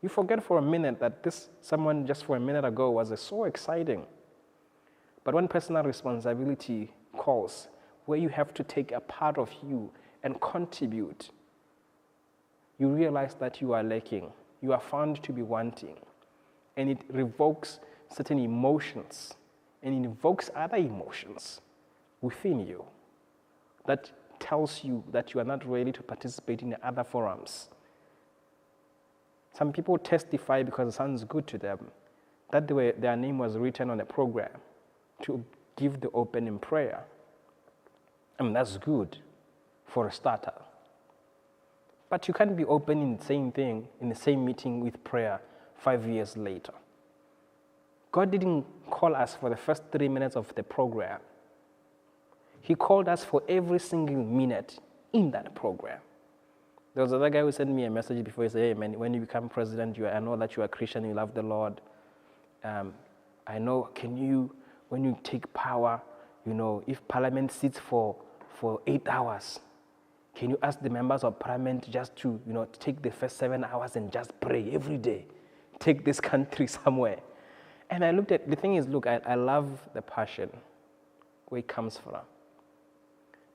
You forget for a minute that someone just for a minute ago was so exciting. But when personal responsibility calls, where you have to take a part of you and contribute, you realize that you are lacking. You are found to be wanting. And it revokes certain emotions and it invokes other emotions within you that tells you that you are not ready to participate in the other forums. Some people testify because it sounds good to them that their name was written on a program to give the opening prayer. I mean, that's good for a starter. But you can't be opening the same thing in the same meeting with prayer 5 years later. God didn't call us for the first 3 minutes of the program. He called us for every single minute in that program. There was another guy who sent me a message before. He said, hey man, when you become president, I know that you are a Christian, you love the Lord. I know, when you take power, if parliament sits for 8 hours, can you ask the members of parliament just to, take the first 7 hours and just pray every day? Take this country somewhere. And I looked at, the thing is, look, I love the passion, where it comes from.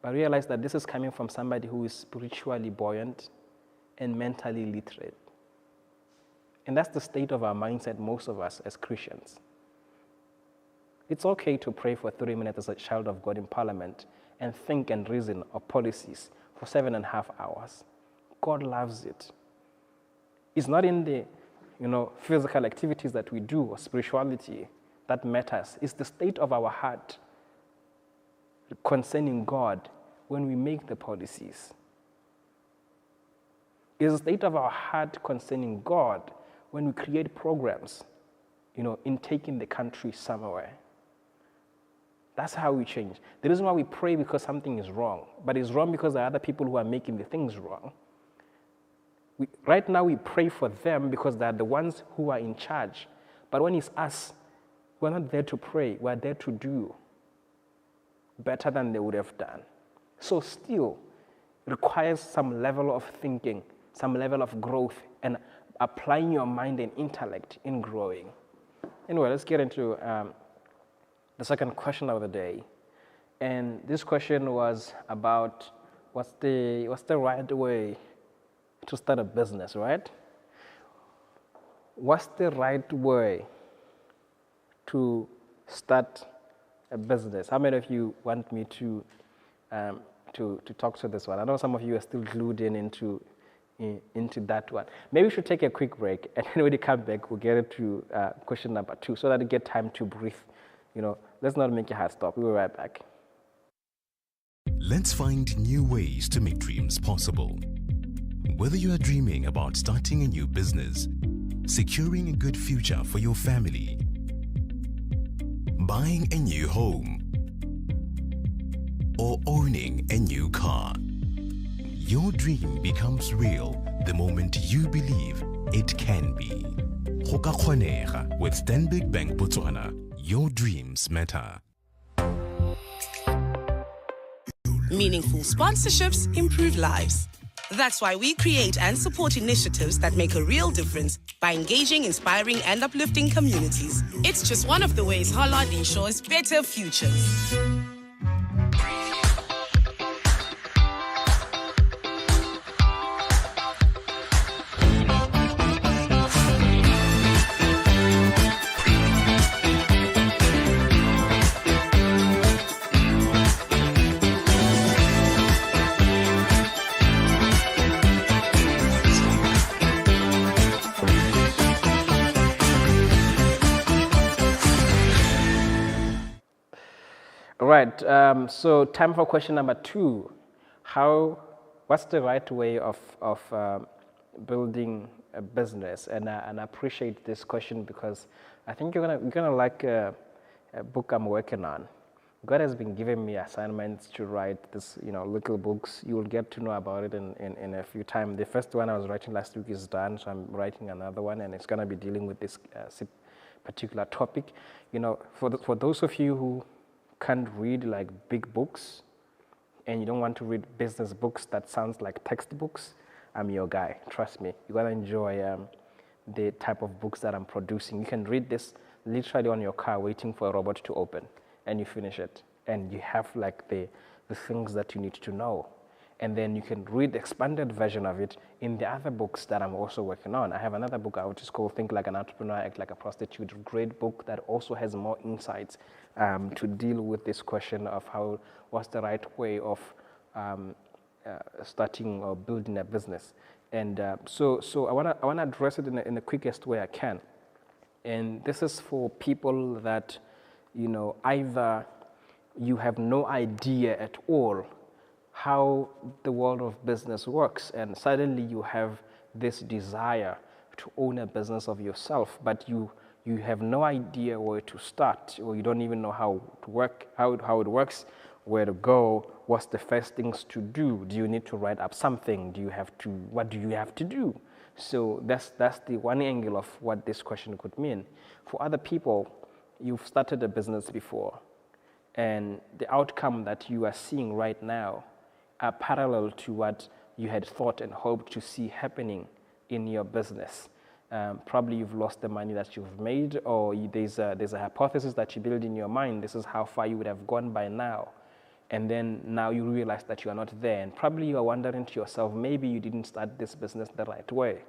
But I realized that this is coming from somebody who is spiritually buoyant and mentally literate. And that's the state of our mindset, most of us as Christians. It's okay to pray for 3 minutes as a child of God in parliament and think and reason of policies for 7.5 hours. God loves it. It's not in the physical activities that we do or spirituality that matters. It's the state of our heart concerning God when we make the policies. It's the state of our heart concerning God when we create programs, in taking the country somewhere. That's how we change. The reason why we pray because something is wrong, but it's wrong because there are other people who are making the things wrong. Right now we pray for them because they are the ones who are in charge. But when it's us, we're not there to pray, we're there to do better than they would have done. So still, it requires some level of thinking, some level of growth, and applying your mind and intellect in growing. Anyway, let's get into the second question of the day. And this question was about what's the right way to start a business, right? What's the right way to start a business? How many of you want me to talk to this one? I know some of you are still glued into that one. Maybe we should take a quick break, and then when we come back, we'll get into question number 2, so that we get time to breathe. Let's not make a hard stop. We'll be right back. Let's find new ways to make dreams possible. Whether you are dreaming about starting a new business, securing a good future for your family, buying a new home, or owning a new car, your dream becomes real the moment you believe it can be. Go ka kgonega with Stanbic Bank Botswana. Your dreams matter. Meaningful sponsorships improve lives. That's why we create and support initiatives that make a real difference by engaging, inspiring, and uplifting communities. It's just one of the ways Harlot ensures better futures. All right, so time for question number 2. What's the right way of building a business? And I appreciate this question because I think you're gonna like a book I'm working on. God has been giving me assignments to write this, little books. You will get to know about it in a few time. The first one I was writing last week is done, so I'm writing another one, and it's gonna be dealing with this particular topic. For those of you who can't read like big books and you don't want to read business books that sounds like textbooks, I'm your guy. Trust me, you're gonna enjoy the type of books that I'm producing. You can read this literally on your car waiting for a robot to open, and you finish it, and you have like the things that you need to know. And then you can read the expanded version of it in the other books that I'm also working on. I have another book out, which is called Think Like an Entrepreneur, Act Like a Prostitute. Great book that also has more insights to deal with this question of what's the right way of starting or building a business. And so I wanna address it in the quickest way I can. And this is for people that, either you have no idea at all how the world of business works, and suddenly you have this desire to own a business of yourself, but you have no idea where to start, or you don't even know how it works, where to go, what's the first things to do. Do you need to write up something? What do you have to do? So that's the one angle of what this question could mean. For other people, you've started a business before, and the outcome that you are seeing right now are parallel to what you had thought and hoped to see happening in your business. Probably you've lost the money that you've made, or there's a hypothesis that you build in your mind. This is how far you would have gone by now. And then now you realize that you are not there. And probably you are wondering to yourself, maybe you didn't start this business the right way.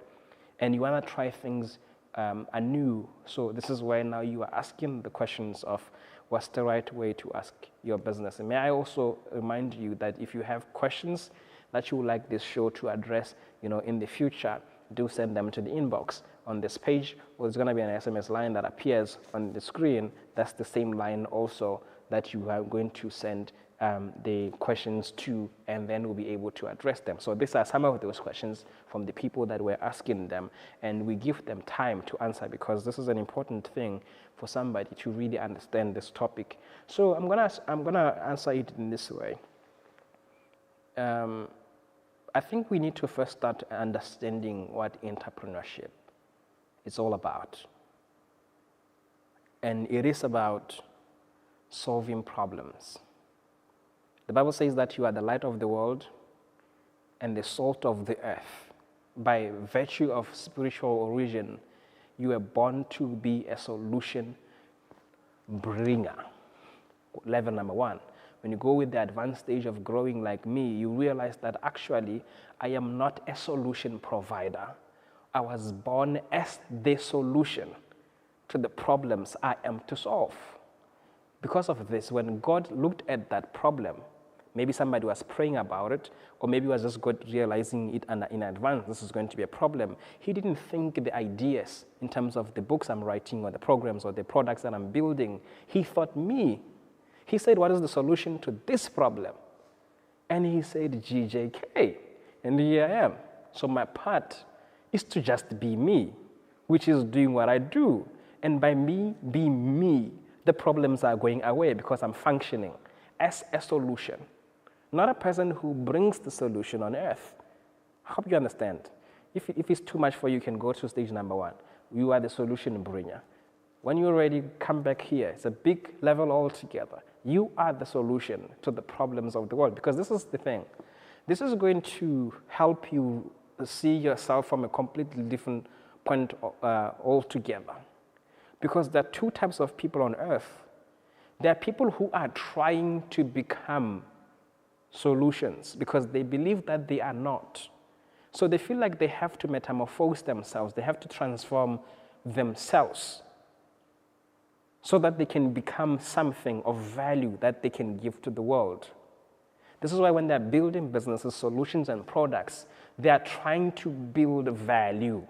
And you want to try things anew. So this is where now you are asking the questions of what's the right way to ask your business. And may I also remind you that if you have questions that you would like this show to address, in the future, do send them to the inbox on this page. Or there's going to be an SMS line that appears on the screen. That's the same line also that you are going to send the questions to, and then we'll be able to address them. So these are some of those questions from the people that we're asking them, and we give them time to answer because this is an important thing for somebody to really understand this topic. So I'm gonna answer it in this way. I think we need to first start understanding what entrepreneurship is all about. And it is about solving problems. The Bible says that you are the light of the world and the salt of the earth. By virtue of spiritual origin, you are born to be a solution bringer. level number one. When you go with the advanced stage of growing like me, you realize that actually I am not a solution provider. I was born as the solution to the problems I am to solve. Because of this, when God looked at that problem, maybe somebody was praying about it, or maybe was just God realizing it in advance, this is going to be a problem. He didn't think the ideas in terms of the books I'm writing or the programs or the products that I'm building. He thought me. He said, what is the solution to this problem? And he said, GJK. And here I am. So my part is to just be me, which is doing what I do. And by me being me, the problems are going away because I'm functioning as a solution, not a person who brings the solution on earth. I hope you understand. If it's too much for you, you can go to stage number one. You are the solution bringer. When you're ready, come back here. It's a big level altogether. You are the solution to the problems of the world, because this is the thing. This is going to help you see yourself from a completely different point altogether. Because there are two types of people on earth. There are people who are trying to become solutions because they believe that they are not. So they feel like they have to metamorphose themselves. They have to transform themselves so that they can become something of value that they can give to the world. This is why when they're building businesses, solutions, and products, they are trying to build value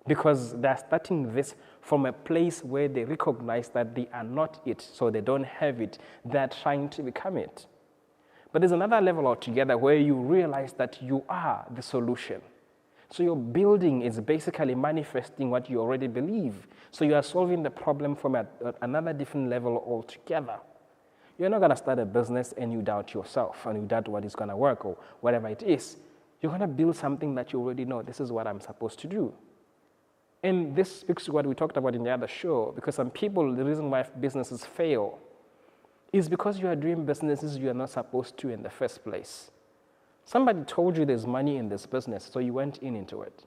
because they're starting this from a place where they recognize that they are not it, so they don't have it. They're trying to become it. But there's another level altogether where you realize that you are the solution. So your building is basically manifesting what you already believe. So you are solving the problem from another different level altogether. You're not going to start a business and you doubt yourself and you doubt what is going to work or whatever it is. You're going to build something that you already know, this is what I'm supposed to do. And this speaks to what we talked about in the other show, because some people, the reason why businesses fail is because you are doing businesses you are not supposed to in the first place. Somebody told you there's money in this business, so you went into it.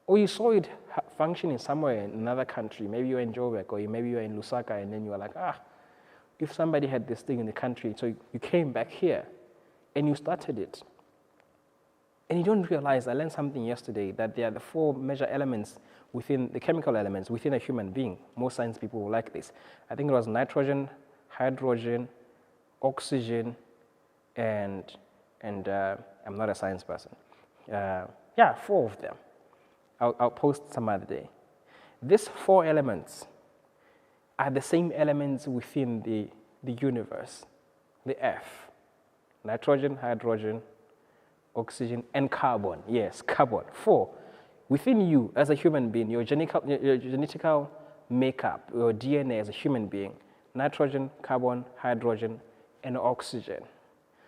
Or you saw it functioning somewhere in another country, maybe you're in Joburg or maybe you're in Lusaka, and then you were like, if somebody had this thing in the country, so you came back here and you started it. And you don't realize, I learned something yesterday, that there are the four major elements within the chemical elements within a human being. Most science people will like this. I think it was nitrogen, hydrogen, oxygen, and I'm not a science person. Four of them. I'll post some other day. These four elements are the same elements within the universe, the Earth. Nitrogen, hydrogen, oxygen, and carbon. Yes, carbon. Four. Within you, as a human being, your genetical makeup, your DNA as a human being, nitrogen, carbon, hydrogen, and oxygen.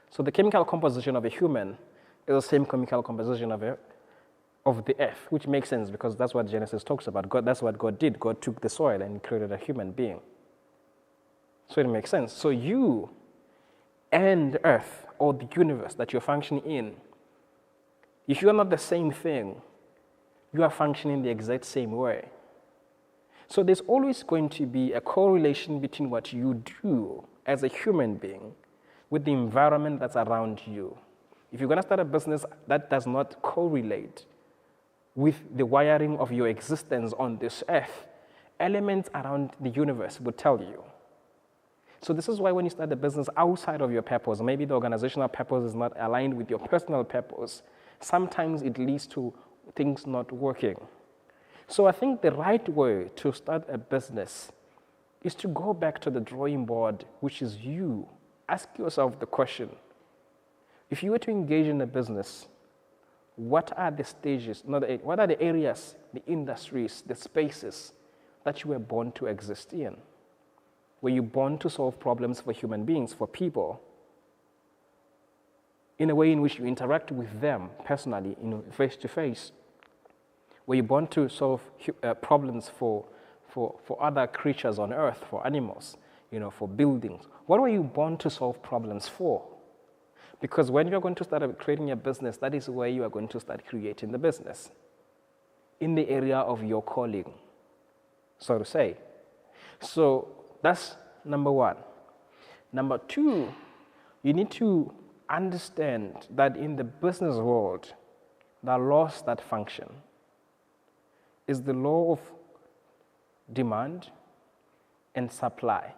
So the chemical composition of a human is the same chemical composition of the earth, which makes sense because that's what Genesis talks about. That's what God did. God took the soil and created a human being. So it makes sense. So you and earth, or the universe that you're functioning in, if you are not the same thing, you are functioning the exact same way. So there's always going to be a correlation between what you do as a human being with the environment that's around you. If you're going to start a business that does not correlate with the wiring of your existence on this earth, elements around the universe would tell you. So this is why when you start a business outside of your purpose, maybe the organizational purpose is not aligned with your personal purpose, sometimes it leads to things not working. So I think the right way to start a business is to go back to the drawing board, which is you. Ask yourself the question, if you were to engage in a business, what are the stages, what are the areas, the industries, the spaces that you were born to exist in? Were you born to solve problems for human beings, for people, in a way in which you interact with them personally, face to face? Were you born to solve problems for other creatures on earth, for animals, for buildings? What were you born to solve problems for? Because when you're going to start creating a business, that is where you are going to start creating the business, in the area of your calling, so to say. So that's number one. Number two, you need to understand that in the business world, the laws that function is the law of demand and supply.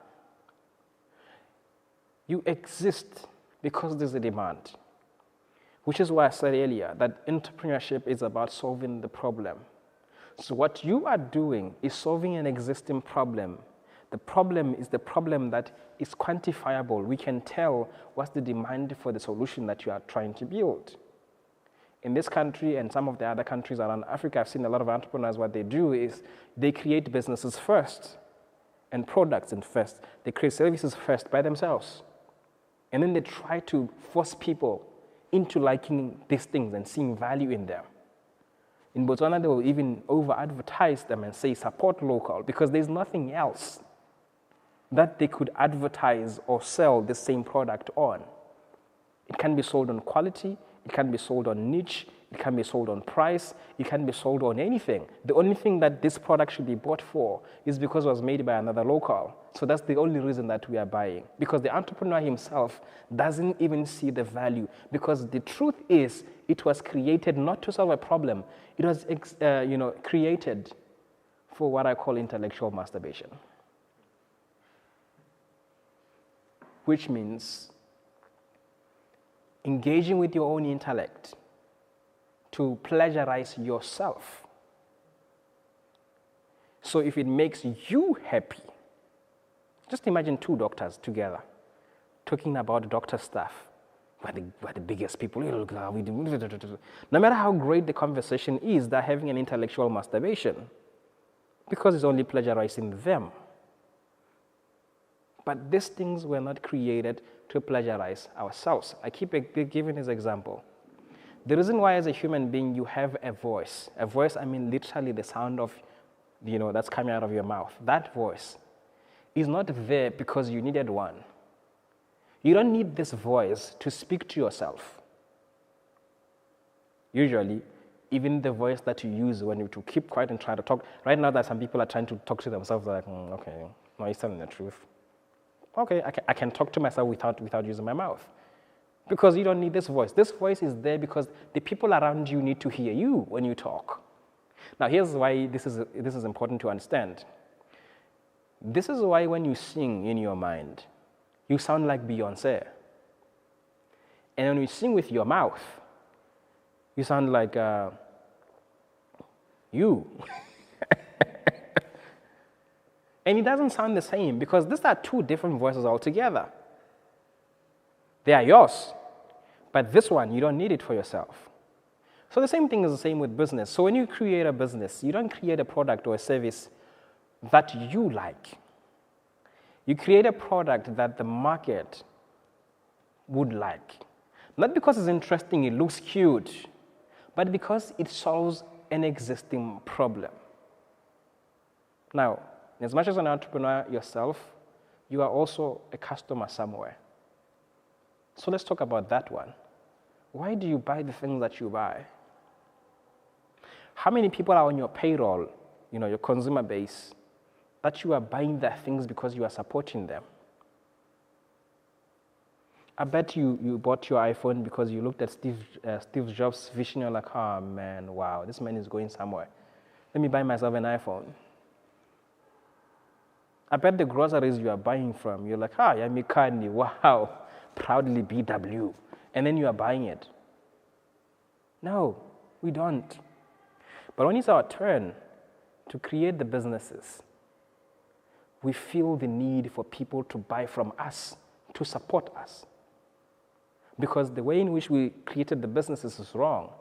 You exist because there's a demand, which is why I said earlier that entrepreneurship is about solving the problem. So what you are doing is solving an existing problem. The problem is the problem that is quantifiable. We can tell what's the demand for the solution that you are trying to build. In this country and some of the other countries around Africa, I've seen a lot of entrepreneurs, what they do is they create businesses first and products first. They create services first by themselves. And then they try to force people into liking these things and seeing value in them. In Botswana, they will even over-advertise them and say support local because there's nothing else that they could advertise or sell the same product on. It can be sold on quality, it can be sold on niche, it can be sold on price, it can be sold on anything. The only thing that this product should be bought for is because it was made by another local. So that's the only reason that we are buying. Because the entrepreneur himself doesn't even see the value. Because the truth is, it was created not to solve a problem. It was created for what I call intellectual masturbation. Which means engaging with your own intellect to pleasurize yourself. So if it makes you happy, just imagine two doctors together talking about doctor stuff. We're the biggest people. No matter how great the conversation is, they're having an intellectual masturbation because it's only pleasurizing them. But these things were not created to pleasurize ourselves. I keep giving this example. The reason why as a human being you have a voice, I mean literally the sound of, that's coming out of your mouth. That voice is not there because you needed one. You don't need this voice to speak to yourself. Usually, even the voice that you use when you to keep quiet and try to talk. Right now that some people are trying to talk to themselves, they're like, okay, no, he's telling the truth. Okay, I can talk to myself without using my mouth. Because you don't need this voice. This voice is there because the people around you need to hear you when you talk. Now, here's why this is important to understand. This is why when you sing in your mind, you sound like Beyonce. And when you sing with your mouth, you sound like you. And it doesn't sound the same because these are two different voices altogether. They are yours, but this one, you don't need it for yourself. So the same thing is the same with business. So when you create a business, you don't create a product or a service that you like. You create a product that the market would like. Not because it's interesting, it looks cute, but because it solves an existing problem. Now, as much as an entrepreneur yourself, you are also a customer somewhere. So let's talk about that one. Why do you buy the things that you buy? How many people are on your payroll, your consumer base, that you are buying their things because you are supporting them? I bet you bought your iPhone because you looked at Steve Jobs' vision and you're like, oh man, wow, this man is going somewhere. Let me buy myself an iPhone. I bet the groceries you are buying from, you're like, Yamikani, wow, proudly BW. And then you are buying it. No, we don't. But when it's our turn to create the businesses, we feel the need for people to buy from us, to support us. Because the way in which we created the businesses is wrong.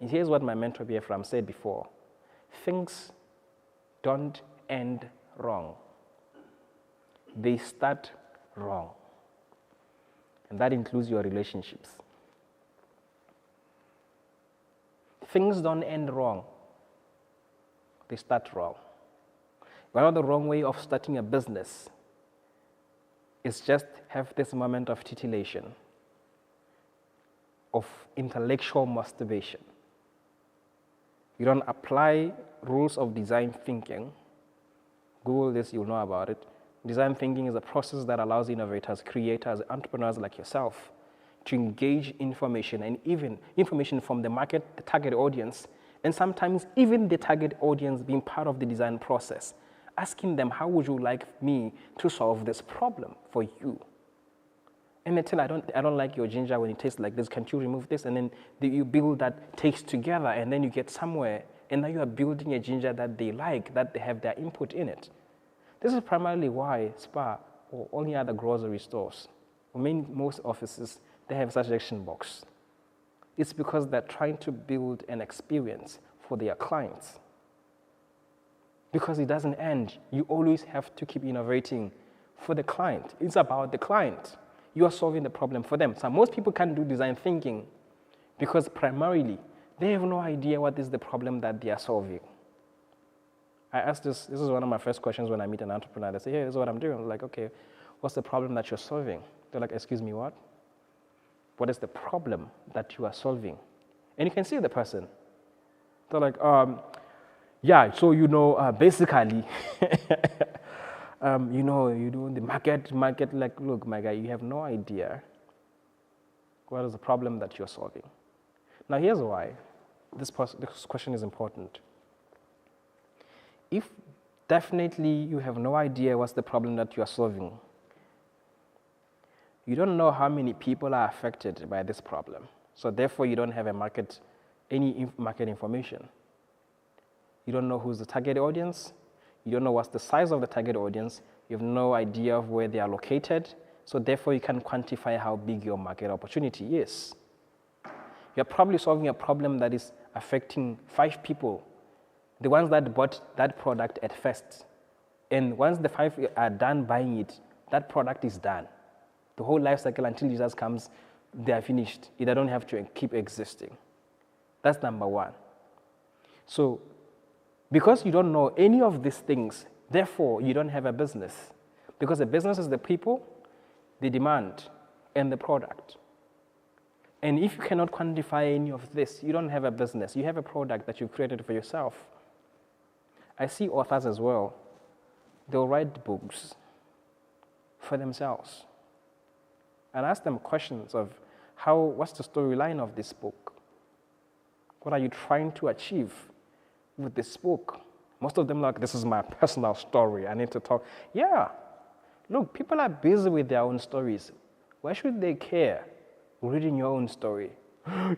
And here's what my mentor BFram said before. Things don't end wrong. They start wrong. And that includes your relationships. Things don't end wrong. They start wrong. One of the wrong way of starting a business is just have this moment of titillation, of intellectual masturbation. You don't apply rules of design thinking. Google this, you'll know about it. Design thinking is a process that allows innovators, creators, entrepreneurs like yourself to engage information and even information from the market, the target audience, and sometimes even the target audience being part of the design process, asking them, how would you like me to solve this problem for you? And they tell, I don't like your ginger when it tastes like this. Can't you remove this? And then you build that taste together, and then you get somewhere, and now you are building a ginger that they like, that they have their input in it. This is primarily why Spar or any other grocery stores, or most offices, they have suggestion box. It's because they're trying to build an experience for their clients. Because it doesn't end. You always have to keep innovating for the client. It's about the client. You are solving the problem for them. So most people can't do design thinking because primarily they have no idea what is the problem that they are solving. I asked this is one of my first questions when I meet an entrepreneur. They say, hey, this is what I'm doing. I'm like, okay, what's the problem that you're solving? They're like, excuse me, what? What is the problem that you are solving? And you can see the person. They're like, yeah, so basically, you do the market, like, look, my guy, you have no idea what is the problem that you're solving. Now, here's why this question is important. If definitely you have no idea what's the problem that you are solving, you don't know how many people are affected by this problem. So therefore, you don't have any market information. You don't know who's the target audience. You don't know what's the size of the target audience. You have no idea of where they are located. So therefore, you can quantify how big your market opportunity is. You're probably solving a problem that is affecting 5 people, the ones that bought that product at first. And once the 5 are done buying it, that product is done. The whole life cycle until Jesus comes, they are finished. They don't have to keep existing. That's number one. So, because you don't know any of these things, therefore you don't have a business. Because the business is the people, the demand, and the product. And if you cannot quantify any of this, you don't have a business. You have a product that you've created for yourself. I see authors as well. They'll write books for themselves and ask them questions of what's the storyline of this book? What are you trying to achieve with this book? Most of them are like, this is my personal story. I need to talk. Yeah, look, people are busy with their own stories. Why should they care reading your own story?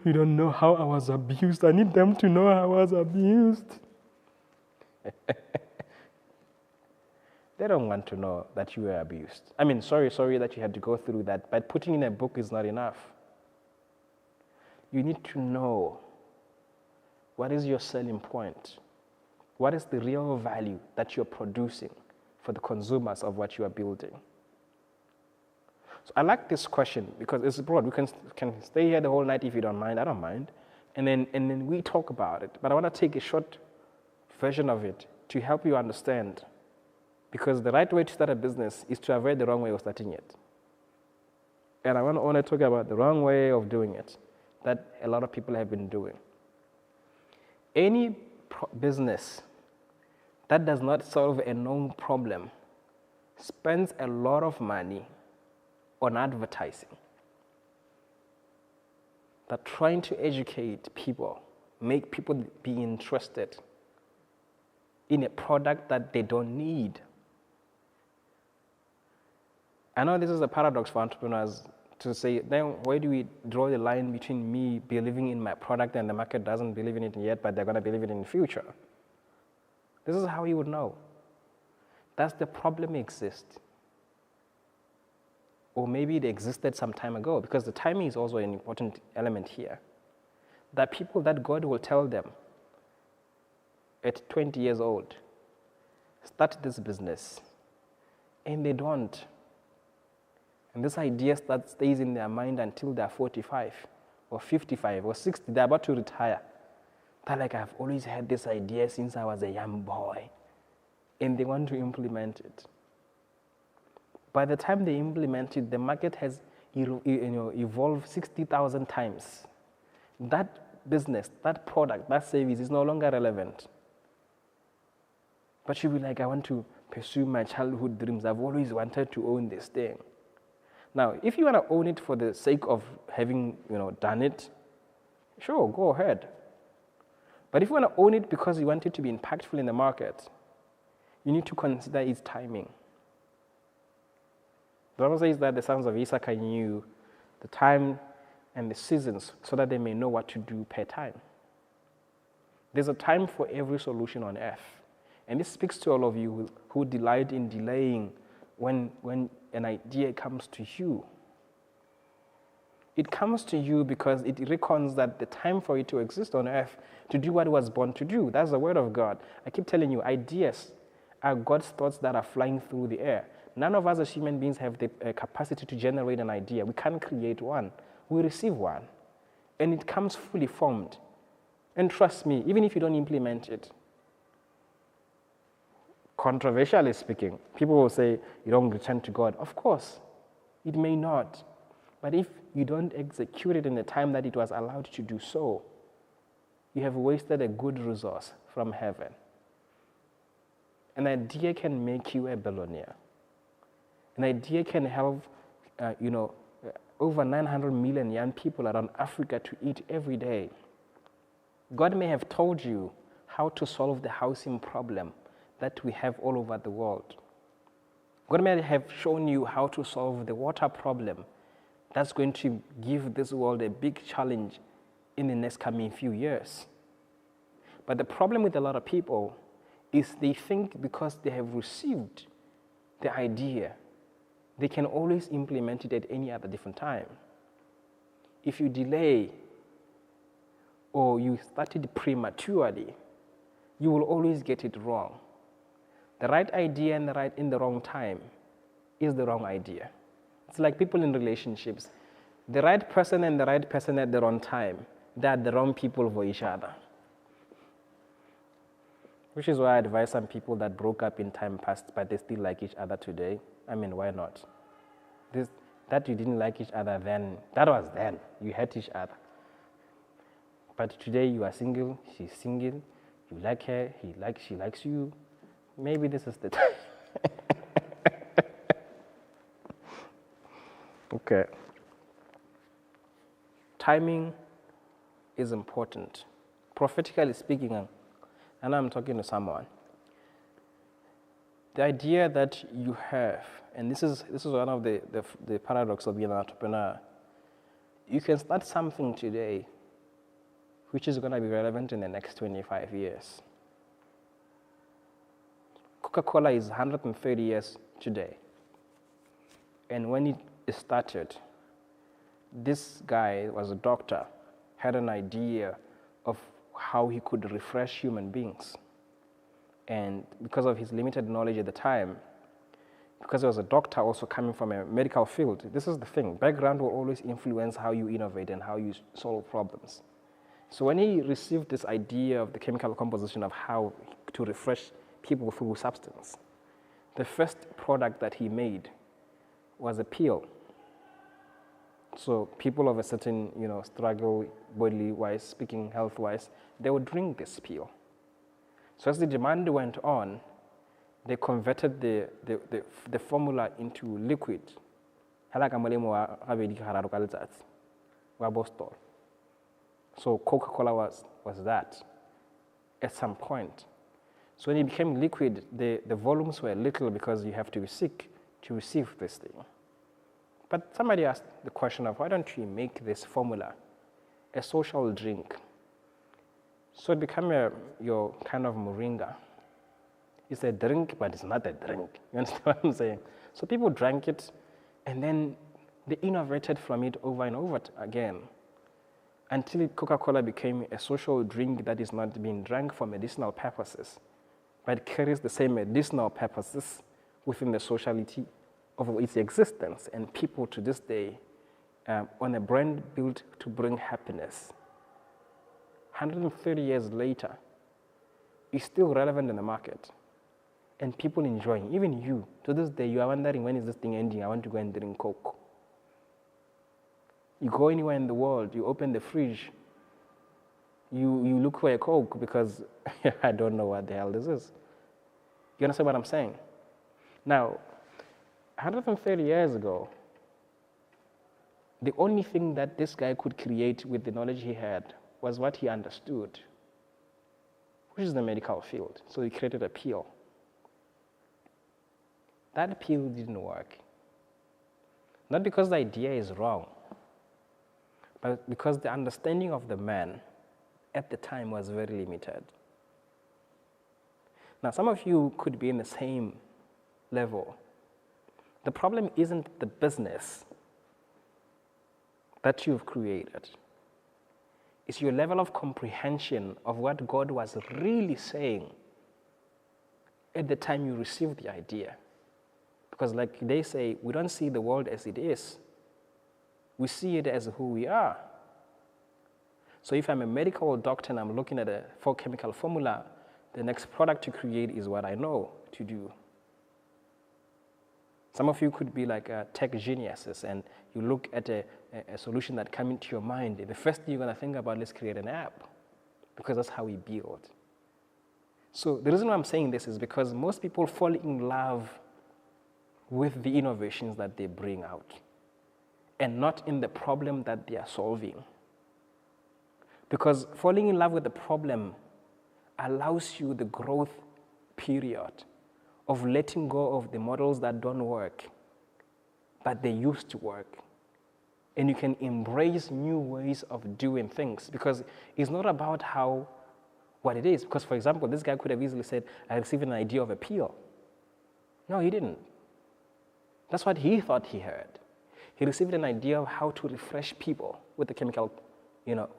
You don't know how I was abused. I need them to know I was abused. They don't want to know that you were abused. I mean, sorry that you had to go through that, but putting in a book is not enough. You need to know what is your selling point. What is the real value that you're producing for the consumers of what you are building? So I like this question because it's broad. We can stay here the whole night if you don't mind. I don't mind. And then we talk about it. But I want to take a short version of it to help you understand. Because the right way to start a business is to avoid the wrong way of starting it. And I want to talk about the wrong way of doing it that a lot of people have been doing. Any business that does not solve a known problem spends a lot of money on advertising. They're trying to educate people, make people be interested in a product that they don't need. I know this is a paradox for entrepreneurs to say, then where do we draw the line between me believing in my product and the market doesn't believe in it yet, but they're going to believe it in the future? This is how you would know. Does the problem exist? Or maybe it existed some time ago, because the timing is also an important element here. That people that God will tell them at 20 years old, start this business, and they don't. And this idea that stays in their mind until they're 45 or 55 or 60, they're about to retire. They're like, I've always had this idea since I was a young boy. And they want to implement it. By the time they implement it, the market has evolved 60,000 times. That business, that product, that service is no longer relevant. But you'll be like, I want to pursue my childhood dreams. I've always wanted to own this thing. Now, if you want to own it for the sake of having, done it, sure, go ahead. But if you want to own it because you want it to be impactful in the market, you need to consider its timing. The Bible says that the sons of Issachar knew the time and the seasons so that they may know what to do per time. There's a time for every solution on earth. And this speaks to all of you who delight in delaying when an idea comes to you. It comes to you because it reckons that the time for it to exist on earth, to do what it was born to do. That's the word of God. I keep telling you, ideas are God's thoughts that are flying through the air. None of us as human beings have the capacity to generate an idea. We can't create one. We receive one. And it comes fully formed. And trust me, even if you don't implement it, controversially speaking, people will say you don't return to God. Of course, it may not. But if you don't execute it in the time that it was allowed to do so, you have wasted a good resource from heaven. An idea can make you a billionaire. An idea can help, over 900 million young people around Africa to eat every day. God may have told you how to solve the housing problem that we have all over the world. God may have shown you how to solve the water problem that's going to give this world a big challenge in the next coming few years. But the problem with a lot of people is they think because they have received the idea, they can always implement it at any other different time. If you delay or you started prematurely, you will always get it wrong. The right idea in the wrong time is the wrong idea. It's like people in relationships. The right person and the right person at the wrong time, they are the wrong people for each other. Which is why I advise some people that broke up in time past, but they still like each other today. I mean, why not? That you didn't like each other then, that was then. You hate each other. But today you are single, she's single, you like her, she likes you. Maybe this is the time. Okay. Timing is important. Prophetically speaking, and I'm talking to someone, the idea that you have, and this is one of the paradox of being an entrepreneur, you can start something today which is going to be relevant in the next 25 years. Coca-Cola is 130 years today. And when it started, this guy was a doctor, had an idea of how he could refresh human beings. And because of his limited knowledge at the time, because he was a doctor also coming from a medical field, this is the thing, background will always influence how you innovate and how you solve problems. So when he received this idea of the chemical composition of how to refresh people through substance, the first product that he made was a pill. So people of a certain, struggle, bodily-wise, speaking health-wise, they would drink this pill. So as the demand went on, they converted the formula into liquid. So Coca-Cola was that at some point. So when it became liquid, the volumes were little because you have to be sick to receive this thing. But somebody asked the question of, why don't you make this formula a social drink? So it became your kind of moringa. It's a drink, but it's not a drink. You understand what I'm saying? So people drank it, and then they innovated from it over and over again, until Coca-Cola became a social drink that is not being drank for medicinal purposes, but it carries the same medicinal purposes within the sociality of its existence. And people to this day, on a brand built to bring happiness, 130 years later, is still relevant in the market. And people enjoying, even you, to this day, you are wondering, when is this thing ending? I want to go and drink Coke. You go anywhere in the world, you open the fridge, you look for a Coke because I don't know what the hell this is. You understand what I'm saying? Now, 130 years ago, the only thing that this guy could create with the knowledge he had was what he understood, which is the medical field. So he created a pill. That pill didn't work. Not because the idea is wrong, but because the understanding of the man at the time was very limited. Now, some of you could be in the same level. The problem isn't the business that you've created. It's your level of comprehension of what God was really saying at the time you received the idea. Because like they say, we don't see the world as it is. We see it as who we are. So if I'm a medical doctor and I'm looking at a 4-chemical formula, the next product to create is what I know to do. Some of you could be like tech geniuses and you look at a solution that comes into your mind. The first thing you're going to think about is create an app, because that's how we build. So the reason why I'm saying this is because most people fall in love with the innovations that they bring out and not in the problem that they are solving. Because falling in love with the problem allows you the growth period of letting go of the models that don't work, but they used to work. And you can embrace new ways of doing things, because it's not about what it is. Because, for example, this guy could have easily said, I received an idea of a pill. No, he didn't. That's what he thought he heard. He received an idea of how to refresh people with the chemical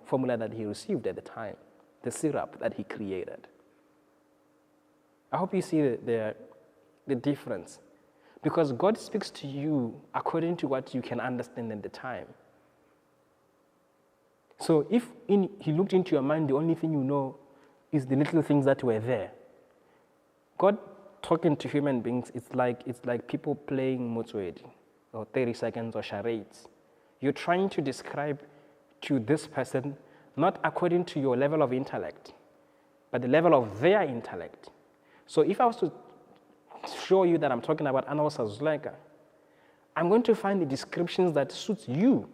formula that he received at the time, the syrup that he created. I hope you see the difference. Because God speaks to you according to what you can understand at the time. So if he looked into your mind, the only thing you know is the little things that were there. God talking to human beings, it's like people playing motswedi or 30 seconds or charades. You're trying to describe to this person not according to your level of intellect, but the level of their intellect. So if I was to show you that I'm talking about animal Zulaika, I'm going to find the descriptions that suits you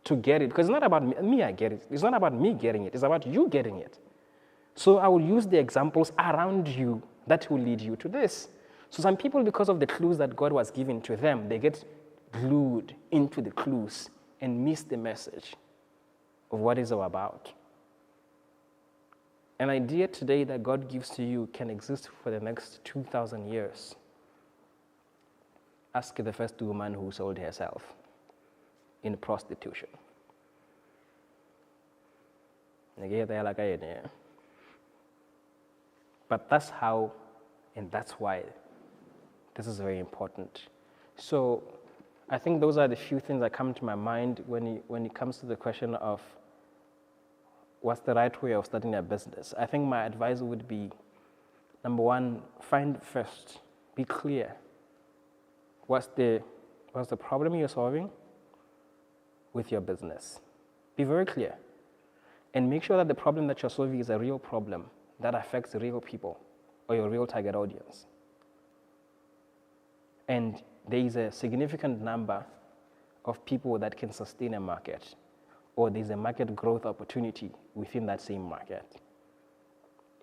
to get it, because it's not about me, I get it. It's not about me getting it. It's about you getting it. So I will use the examples around you that will lead you to this. So some people, because of the clues that God was giving to them, they get glued into the clues and miss the message of what it's all about. An idea today that God gives to you can exist for the next 2,000 years. Ask the first woman who sold herself in prostitution. But that's how, and that's why this is very important. So I think those are the few things that come to my mind when it comes to the question of what's the right way of starting a business. I think my advice would be, number one, find first, be clear. What's the problem you're solving with your business? Be very clear. And make sure that the problem that you're solving is a real problem that affects real people or your real target audience. And there is a significant number of people that can sustain a market, or there's a market growth opportunity within that same market.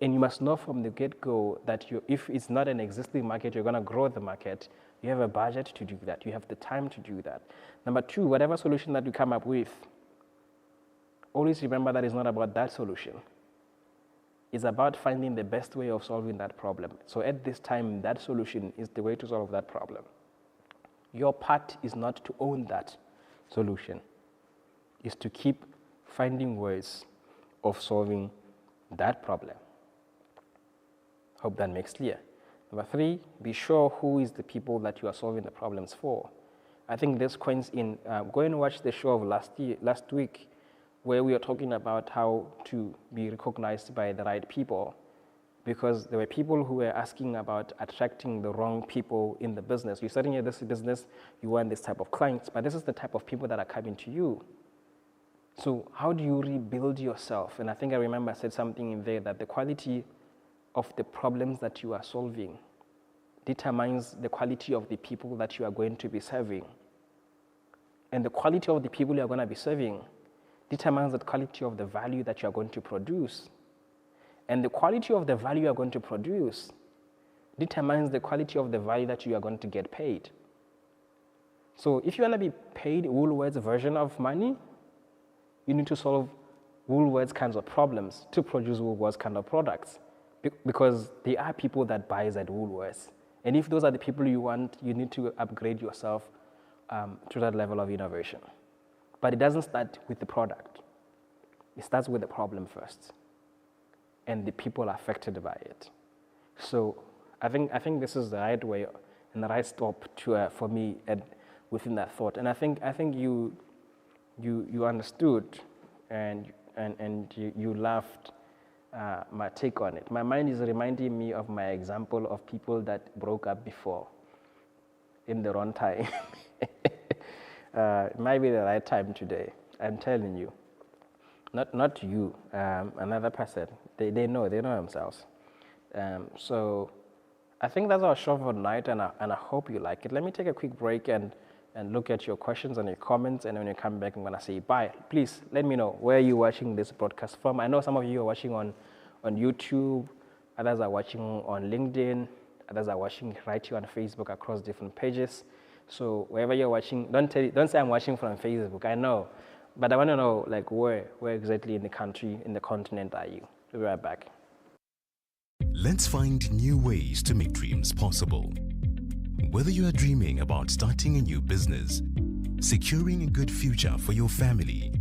And you must know from the get-go that if it's not an existing market, you're going to grow the market. You have a budget to do that. You have the time to do that. Number two, whatever solution that you come up with, always remember that it's not about that solution. It's about finding the best way of solving that problem. So at this time, that solution is the way to solve that problem. Your part is not to own that solution. Is to keep finding ways of solving that problem. Hope that makes clear. Number three, be sure who is the people that you are solving the problems for. I think this coins in, go and watch the show of last week, where we were talking about how to be recognized by the right people, because there were people who were asking about attracting the wrong people in the business. You're starting this business, you want this type of clients, but this is the type of people that are coming to you. So how do you rebuild yourself? And I think I remember I said something in there that the quality of the problems that you are solving determines the quality of the people that you are going to be serving. And the quality of the people you are going to be serving determines the quality of the value that you are going to produce. And the quality of the value you are going to produce determines the quality of the value that you are going to get paid. So if you want to be paid Woolworths' version of money, you need to solve Woolworths kinds of problems to produce Woolworths kind of products, because there are people that buy at Woolworths. And if those are the people you want, you need to upgrade yourself to that level of innovation. But it doesn't start with the product. It starts with the problem first, and the people affected by it. So I think this is the right way and the right stop to for me within that thought. And I think you understood and you loved my take on it. My mind is reminding me of my example of people that broke up before in the wrong time. It might be the right time today. I'm telling you. Not you, another person. They know themselves. So I think that's our show for tonight, and I hope you like it. Let me take a quick break and look at your questions and your comments, and when you come back, I'm going to say bye. Please let me know where you're watching this broadcast from. I know some of you are watching on YouTube, others are watching on LinkedIn, others are watching right here on Facebook across different pages. So wherever you're watching, don't say I'm watching from Facebook. I know, but I want to know like where exactly in the country, in the continent are you? We'll be right back. Let's find new ways to make dreams possible. Whether you are dreaming about starting a new business, securing a good future for your family,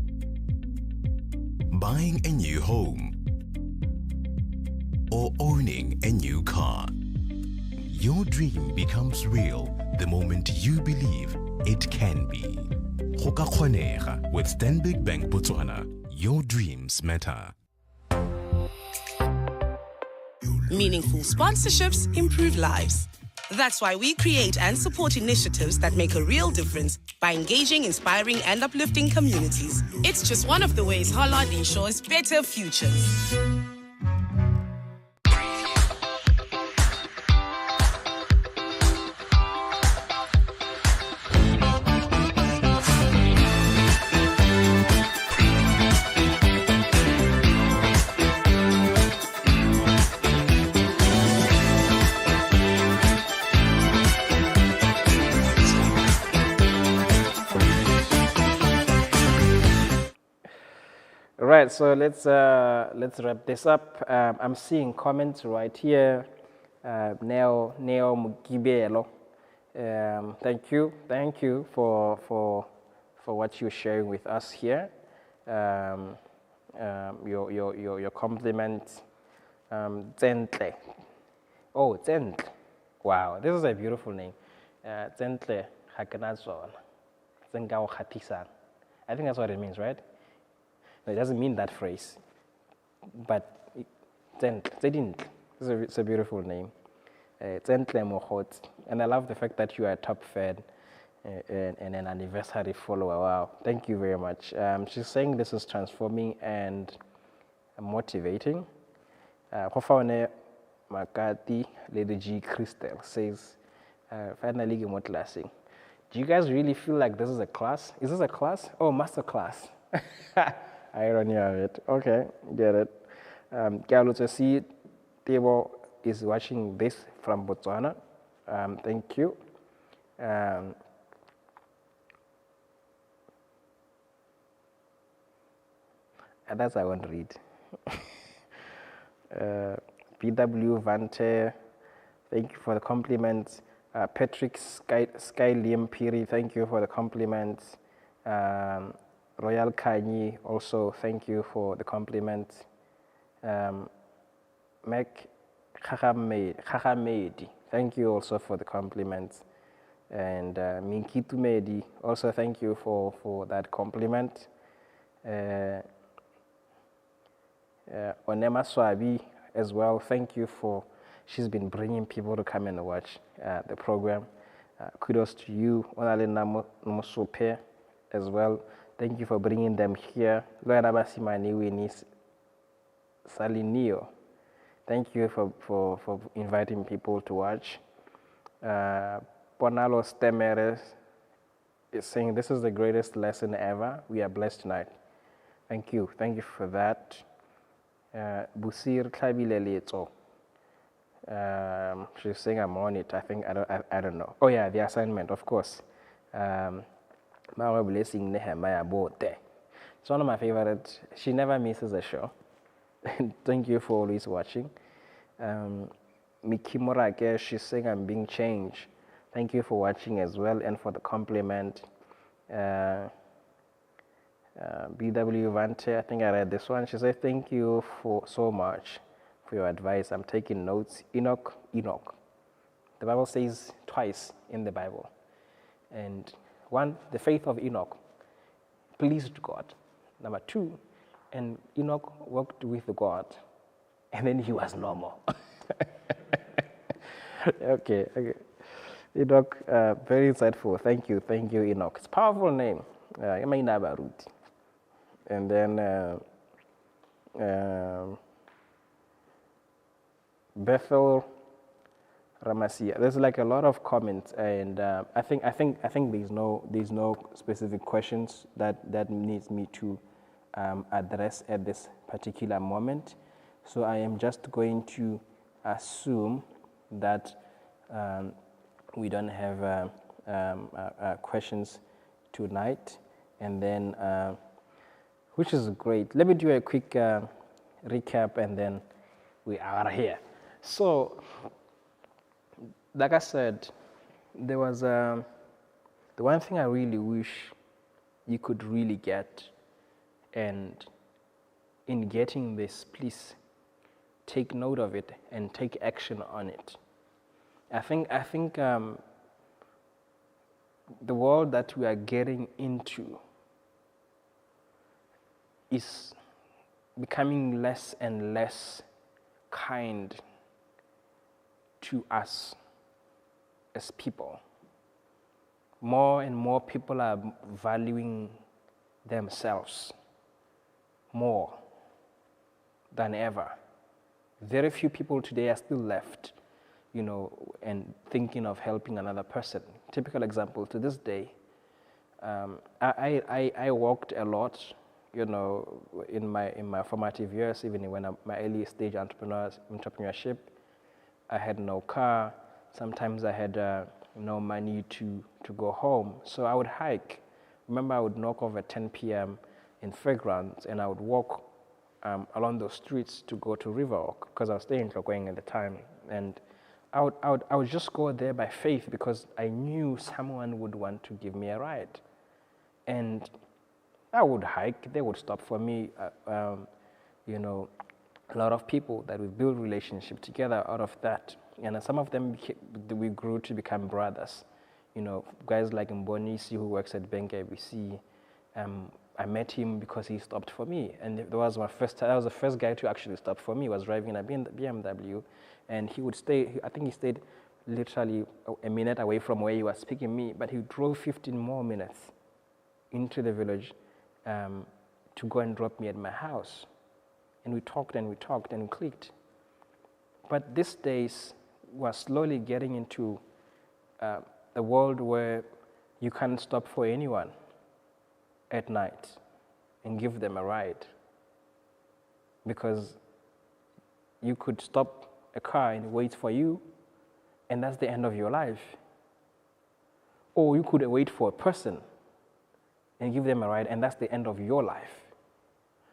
buying a new home, or owning a new car, your dream becomes real the moment you believe it can be. Go ka kgonega with Stanbic Bank Botswana. Your dreams matter. Meaningful sponsorships improve lives. That's why we create and support initiatives that make a real difference by engaging, inspiring, and uplifting communities. It's just one of the ways Holland ensures better futures. Right, so let's wrap this up. I'm seeing comments right here. Neo Mugibelo. Thank you for what you're sharing with us here. Your compliments. Zentle. Oh, Zentle. Wow, this is a beautiful name. Zentle Hakanazon. Zengao Khatisan. I think that's what it means, right? No, it doesn't mean that phrase, but it's a beautiful name. And I love the fact that you are a top fan and an anniversary follower. Wow, thank you very much. She's saying this is transforming and motivating. Hofaone Makati Lady G Crystal says, finally more classing. Do you guys really feel like this is a class? Is this a class? Oh, Masterclass. Irony of it. Okay, get it. Kialutesi Tebo is watching this from Botswana. Thank you. And that's I want to read. PW Vante, thank you for the compliments. Patrick Sky Liam Piri, thank you for the compliments. Royal Kanyi, also thank you for the compliment. Mek Khahamedi, thank you also for the compliment. And Minkitu Medi, also thank you for that compliment. Onema Swabi as well, thank you for, she's been bringing people to come and watch the program. Kudos to you, Onalena Mosope as well. Thank you for bringing them here. Salinio, thank you for inviting people to watch. Ponalo Stemeres is saying, this is the greatest lesson ever. We are blessed tonight. Thank you. Thank you for that. Busir Tabile Lieto. She's saying I'm on it. I don't know. Oh yeah, the assignment, of course. My blessing Nehemiah Bote. It's one of my favorites. She never misses a show. Thank you for always watching. Miki Morake, she's saying I'm being changed. Thank you for watching as well and for the compliment. BW Vante, I think I read this one. She said, thank you for so much for your advice. I'm taking notes. Enoch. The Bible says twice in the Bible. And one, the faith of Enoch pleased God. Number two, and Enoch walked with God. And then he was normal. Okay. Enoch, very insightful. Thank you, Enoch. It's a powerful name. And then Bethel Ramasia. There's like a lot of comments, and I think there's no specific questions that needs me to address at this particular moment. So I am just going to assume that we don't have questions tonight, and then which is great. Let me do a quick recap, and then we are here. So, like I said, there was the one thing I really wish you could really get, and in getting this, please take note of it and take action on it. I think the world that we are getting into is becoming less and less kind to us as people. More and more people are valuing themselves more than ever. Very few people today are still left, and thinking of helping another person. Typical example, to this day, I walked a lot, in my formative years, even when my early stage entrepreneurship. I had no car. Sometimes I had no money to go home, so I would hike. Remember, I would knock off at 10 p.m. in Fairgrounds, and I would walk along those streets to go to Riverwalk, because I was staying in Tlokeng at the time, and I would just go there by faith because I knew someone would want to give me a ride, and I would hike. They would stop for me. A lot of people that we build relationship together out of that, and some of them we grew to become brothers. Guys like Mbonisi, who works at Bank ABC. I met him because he stopped for me, and that was the first guy to actually stop for me. He was driving a BMW, and he would stay. I think he stayed literally a minute away from where he was picking me, but he drove 15 more minutes into the village to go and drop me at my house. And we talked and clicked. But these days, we're slowly getting into a world where you can't stop for anyone at night and give them a ride, because you could stop a car and wait for you, and that's the end of your life. Or you could wait for a person and give them a ride, and that's the end of your life.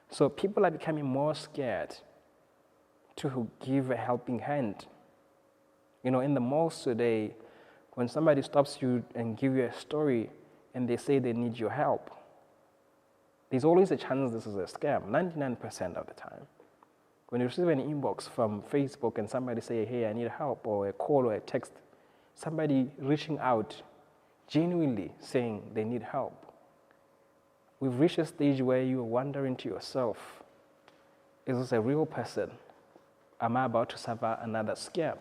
So people are becoming more scared to give a helping hand. In the malls today, when somebody stops you and give you a story and they say they need your help, there's always a chance this is a scam, 99% of the time. When you receive an inbox from Facebook and somebody say, hey, I need help, or a call or a text, somebody reaching out, genuinely saying they need help, we've reached a stage where you're wondering to yourself, is this a real person? Am I about to suffer another scam?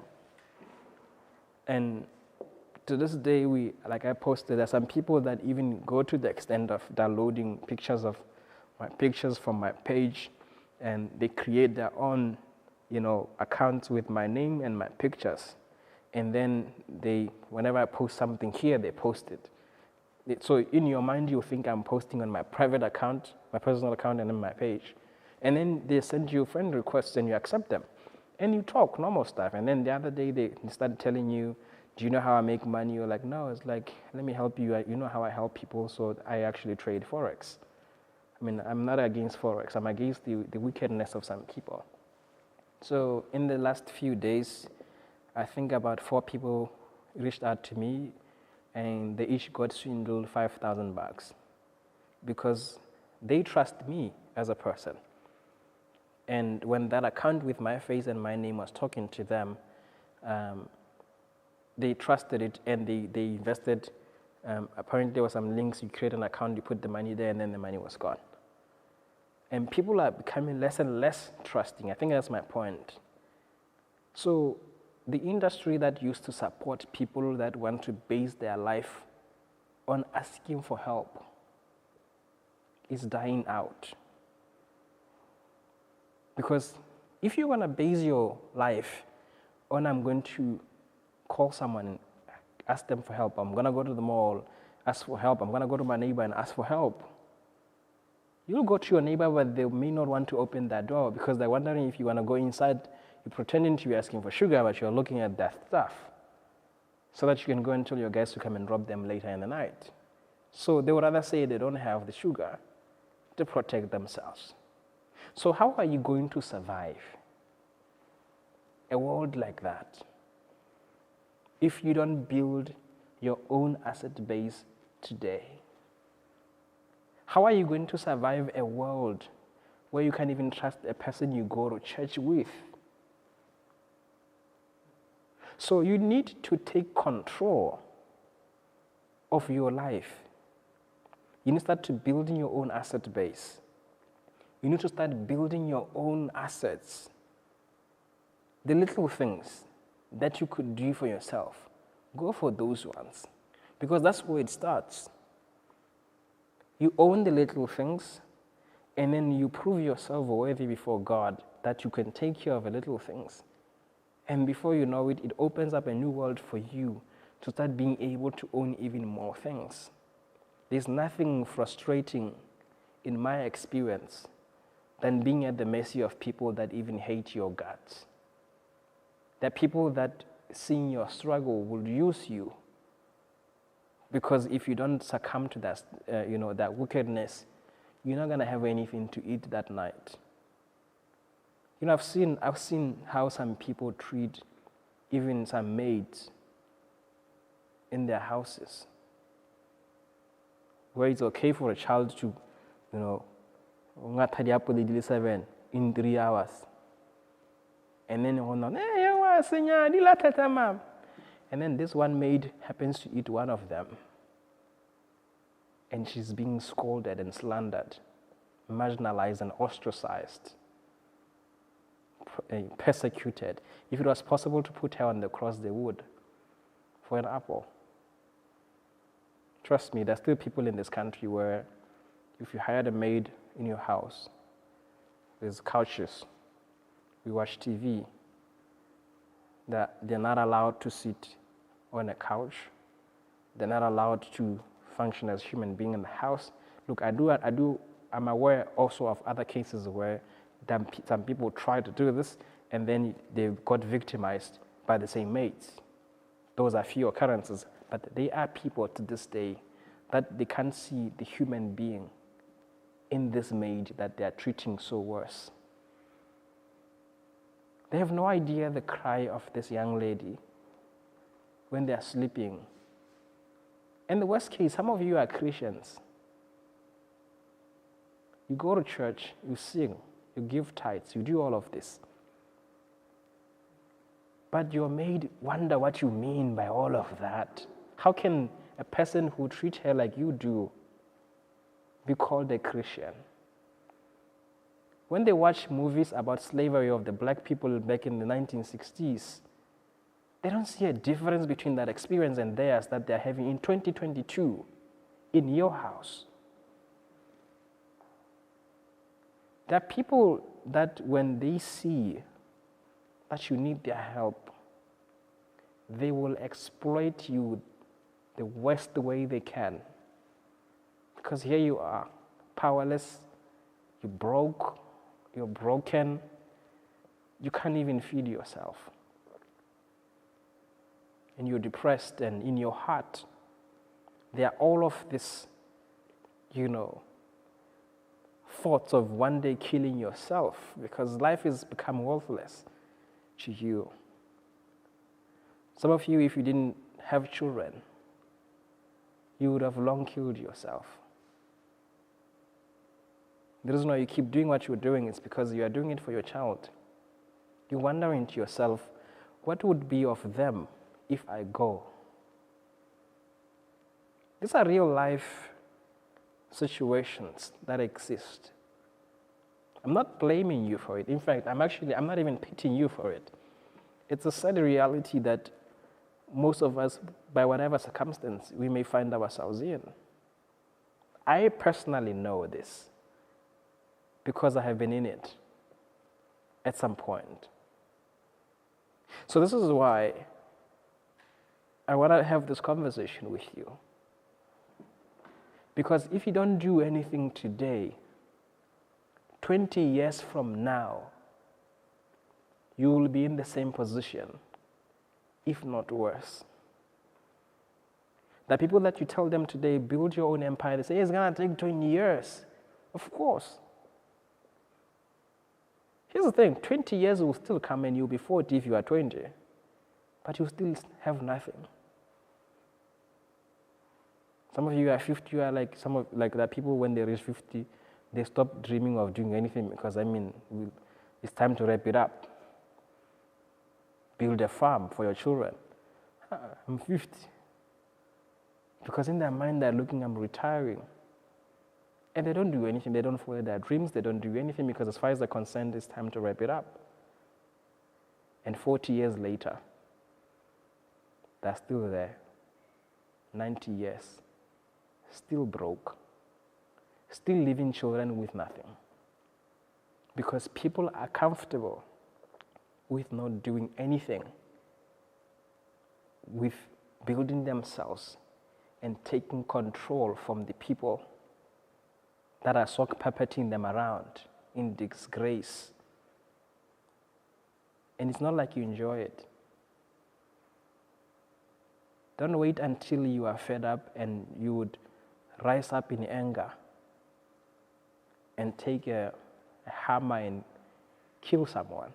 And to this day, like I posted, there are some people that even go to the extent of downloading pictures from my page, and they create their own, accounts with my name and my pictures, And then whenever I post something here, they post it. So in your mind, you think I'm posting on my private account, my personal account, and on my page. And then they send you friend requests and you accept them. And you talk normal stuff. And then the other day, they started telling you, do you know how I make money? You're like, no, it's like, let me help you. You know how I help people, so I actually trade Forex. I mean, I'm not against Forex. I'm against the wickedness of some people. So in the last few days, I think about 4 people reached out to me, and they each got swindled $5,000 because they trust me as a person. And when that account with my face and my name was talking to them, they trusted it and they invested. Apparently there were some links, you create an account, you put the money there, and then the money was gone. And people are becoming less and less trusting. I think that's my point. So the industry that used to support people that want to base their life on asking for help is dying out. Because if you want to base your life on I'm going to call someone and ask them for help, I'm going to go to the mall, ask for help, I'm going to go to my neighbor and ask for help, you'll go to your neighbor, but they may not want to open that door because they're wondering if you want to go inside. You're pretending to be asking for sugar, but you're looking at that stuff so that you can go and tell your guys to come and rob them later in the night. So they would rather say they don't have the sugar to protect themselves. So how are you going to survive a world like that if you don't build your own asset base today? How are you going to survive a world where you can't even trust a person you go to church with? So you need to take control of your life. You need to start to building your own asset base. You need to start building your own assets. The little things that you could do for yourself, go for those ones, because that's where it starts. You own the little things, and then you prove yourself worthy before God that you can take care of the little things. And before you know it, it opens up a new world for you to start being able to own even more things. There's nothing frustrating in my experience than being at the mercy of people that even hate your guts. There are people that, seeing your struggle, will use you. Because if you don't succumb to that, that wickedness, you're not going to have anything to eat that night. You know, I've seen how some people treat even some maids in their houses, where it's okay for a child to, in 3 hours. And then and then this one maid happens to eat one of them. And she's being scolded and slandered, marginalized and ostracized, persecuted. If it was possible to put her on the cross, they would, for an apple. Trust me, there's still people in this country where if you hired a maid in your house, there's couches, we watch TV, that they're not allowed to sit on a couch. They're not allowed to function as human beings in the house. Look, I'm aware also of other cases where some people try to do this and then they got victimized by the same maids. Those are few occurrences, but they are people to this day that they can't see the human being in this maid that they are treating so worse. They have no idea the cry of this young lady when they are sleeping. In the worst case, some of you are Christians. You go to church, you sing, you give tithes, you do all of this. But your maid wonder what you mean by all of that. How can a person who treats her like you do be called a Christian? When they watch movies about slavery of the black people back in the 1960s, they don't see a difference between that experience and theirs that they're having in 2022 in your house. There are people that when they see that you need their help, they will exploit you the worst way they can. Because here you are, powerless, you're broke, you're broken, you can't even feed yourself. And you're depressed, and in your heart, there are all of this, thoughts of one day killing yourself, because life has become worthless to you. Some of you, if you didn't have children, you would have long killed yourself. The reason why you keep doing what you're doing is because you are doing it for your child. You're wondering to yourself, what would be of them if I go? These are real life situations that exist. I'm not blaming you for it. In fact, I'm not even pitying you for it. It's a sad reality that most of us, by whatever circumstance, we may find ourselves in. I personally know this because I have been in it at some point. So this is why I want to have this conversation with you. Because if you don't do anything today, 20 years from now, you will be in the same position, if not worse. The people that you tell them today, build your own empire, they say, it's going to take 20 years. Of course. Here's the thing, 20 years will still come and you'll be 40 if you are 20, but you still have nothing. Some of you are 50, you are like that people when they reach 50, they stop dreaming of doing anything because, it's time to wrap it up. Build a farm for your children. I'm 50. Because in their mind, they're looking, I'm retiring. And they don't do anything. They don't follow their dreams. They don't do anything because as far as they're concerned, it's time to wrap it up. And 40 years later, they're still there. 90 years. Still broke. Still leaving children with nothing. Because people are comfortable with not doing anything, with building themselves and taking control from the people that are sock puppeting them around in disgrace. And it's not like you enjoy it. Don't wait until you are fed up and you would rise up in anger and take a hammer and kill someone.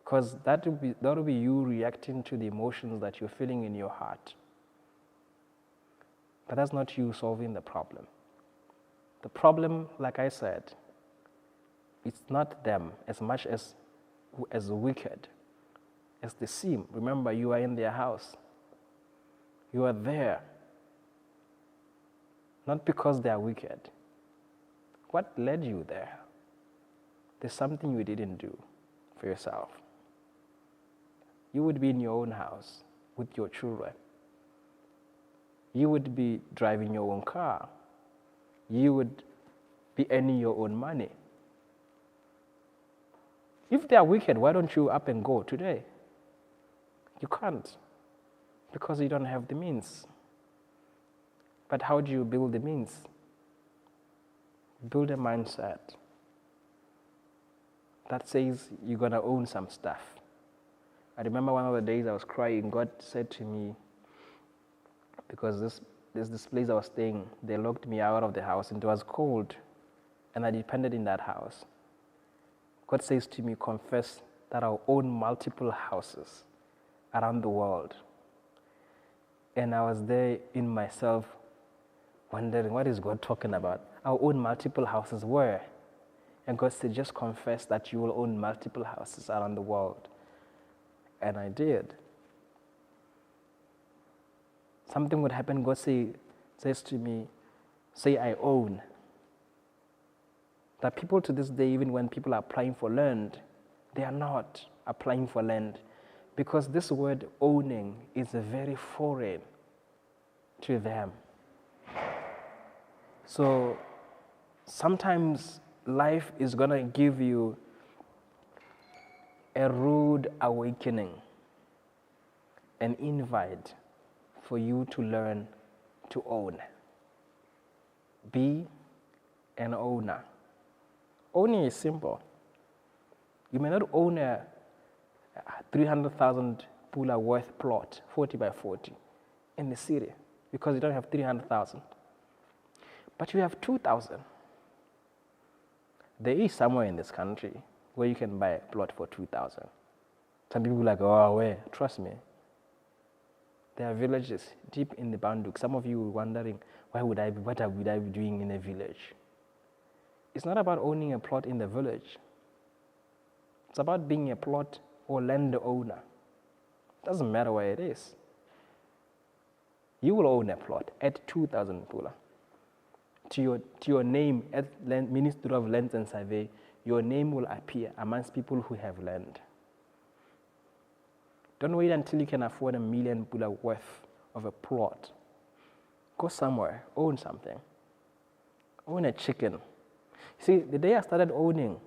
Because that will be you reacting to the emotions that you're feeling in your heart. But that's not you solving the problem. The problem, like I said, it's not them as much as wicked as they seem. Remember, you are in their house. You are there. Not because they are wicked. What led you there? There's something you didn't do for yourself. You would be in your own house with your children. You would be driving your own car. You would be earning your own money. If they are wicked, why don't you up and go today? You can't, because you don't have the means. But how do you build the means? Build a mindset that says you're going to own some stuff. I remember one of the days I was crying, God said to me, because there's this place I was staying, they locked me out of the house and it was cold and I depended in that house. God says to me, confess that I'll own multiple houses around the world. And I was there in myself wondering, what is God talking about? I'll own multiple houses where? And God said, just confess that you will own multiple houses around the world. And I did. Something would happen, God says to me, say I own. That people to this day, even when people are applying for land, they are not applying for land because this word owning is very foreign to them. So sometimes life is going to give you a rude awakening, an invite for you to learn to own. Be an owner. Owning is simple. You may not own a 300,000 pula worth plot, 40 by 40, in the city because you don't have 300,000. But you have 2,000. There is somewhere in this country where you can buy a plot for 2,000. Some people are like, oh, where? Trust me. There are villages deep in the Banduk. Some of you are wondering, what would I be doing in a village? It's not about owning a plot in the village. It's about being a plot or land owner. Doesn't matter where it is. You will own a plot at 2,000 pula. To your name at Ministry of Lands and Survey, your name will appear amongst people who have land. Don't wait until you can afford $1 million pula worth of a plot. Go somewhere, own something. Own a chicken. See, the day I started owning,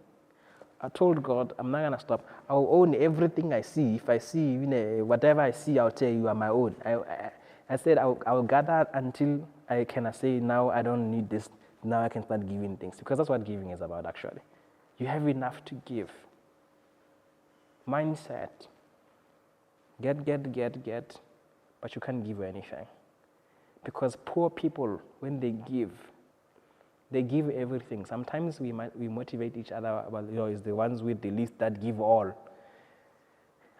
I told God, I'm not going to stop. I'll own everything I see. If I see, whatever I see, I'll tell you are my own. I said I'll gather until I can say, now I don't need this. Now I can start giving things. Because that's what giving is about, actually. You have enough to give. Mindset. Get, but you can't give anything. Because poor people, when they give everything. Sometimes we motivate each other about, it's the ones with the least that give all.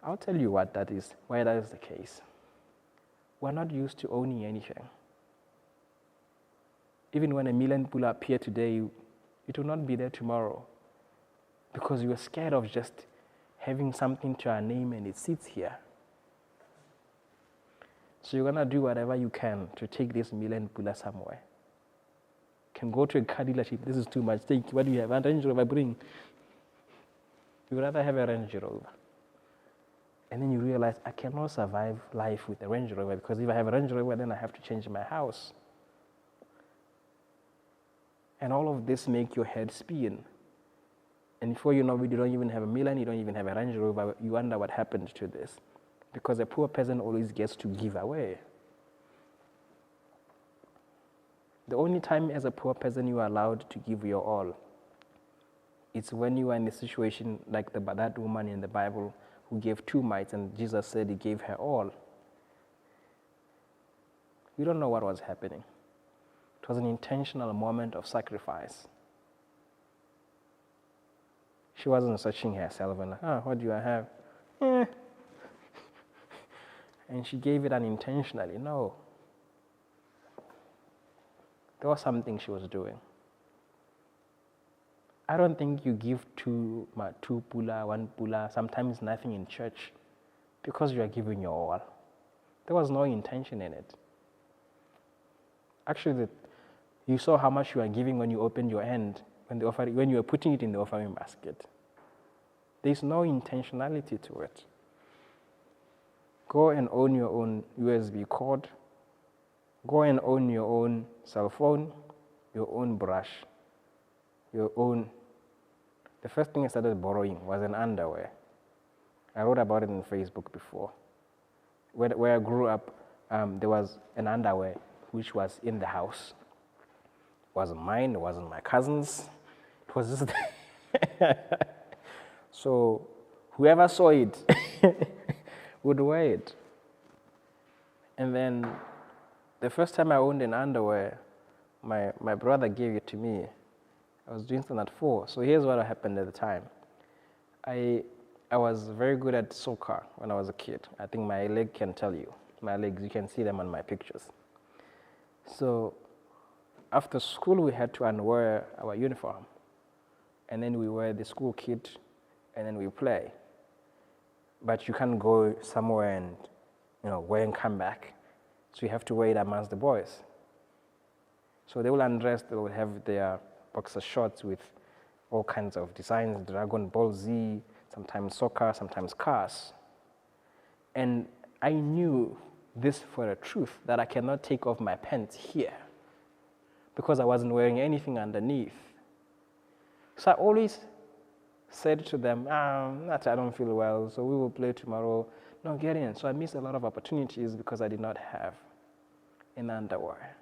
I'll tell you what that is, why that is the case. We're not used to owning anything. Even when $1 million pula appear today, it will not be there tomorrow. Because you are scared of just having something to our name and it sits here. So you're going to do whatever you can to take this $1 million pula somewhere. Can go to a car dealership, this is too much, take, what do you have? A Range Rover, bring. You would rather have a Range Rover. And then you realize, I cannot survive life with a Range Rover because if I have a Range Rover, then I have to change my house. And all of this make your head spin. And before you know it, you don't even have $1 million, you don't even have a Range Rover, you wonder what happened to this. Because a poor person always gets to give away. The only time as a poor person you are allowed to give your all, it's when you are in a situation like that woman in the Bible who gave 2 mites and Jesus said he gave her all. We don't know what was happening. It was an intentional moment of sacrifice. She wasn't searching herself and like, what do I have? And she gave it unintentionally. No. There was something she was doing. I don't think you give 2 pula, 1 pula, sometimes nothing in church because you are giving your all. There was no intention in it. Actually, you saw how much you are giving when you opened your hand, when you were putting it in the offering basket. There's no intentionality to it. Go and own your own USB cord. Go and own your own cell phone, your own brush, your own. The first thing I started borrowing was an underwear. I wrote about it on Facebook before. Where I grew up, there was an underwear which was in the house. It wasn't mine, it wasn't my cousin's. It was just so whoever saw it would wear it. And then the first time I owned an underwear, my brother gave it to me. I was doing standard 4. So here's what happened at the time. I was very good at soccer when I was a kid. I think my leg can tell you. My legs, you can see them on my pictures. So after school, we had to unwear our uniform. And then we wear the school kit, and then we play. But you can't go somewhere and wear and come back. So you have to wear it amongst the boys. So they will undress, they will have their boxer shorts with all kinds of designs, Dragon Ball Z, sometimes soccer, sometimes cars. And I knew this for a truth, that I cannot take off my pants here because I wasn't wearing anything underneath. So I always said to them, I don't feel well, so we will play tomorrow. No, get in. So I missed a lot of opportunities because I did not have an underwear.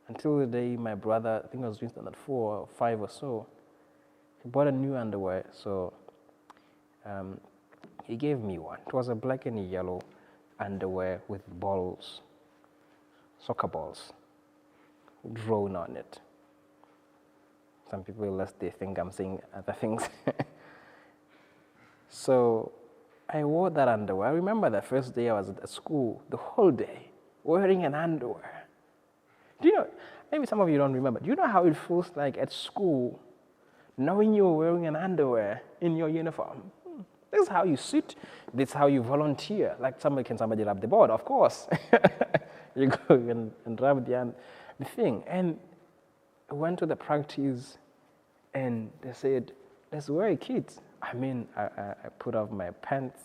Until the day my brother, I think I was doing standard 4 or 5 or so, he bought a new underwear. So he gave me one. It was a black and yellow underwear with balls, soccer balls, drawn on it. Some people, lest they think I'm saying other things. So I wore that underwear. I remember the first day I was at school, the whole day, wearing an underwear. Do you know, maybe some of you don't remember, do you know how it feels like at school, knowing you're wearing an underwear in your uniform? This is how you sit, this is how you volunteer. Like somebody rub the board? Of course. You go and rub the thing. And I went to the practice and they said, let's wear a kit. I mean, I put off my pants,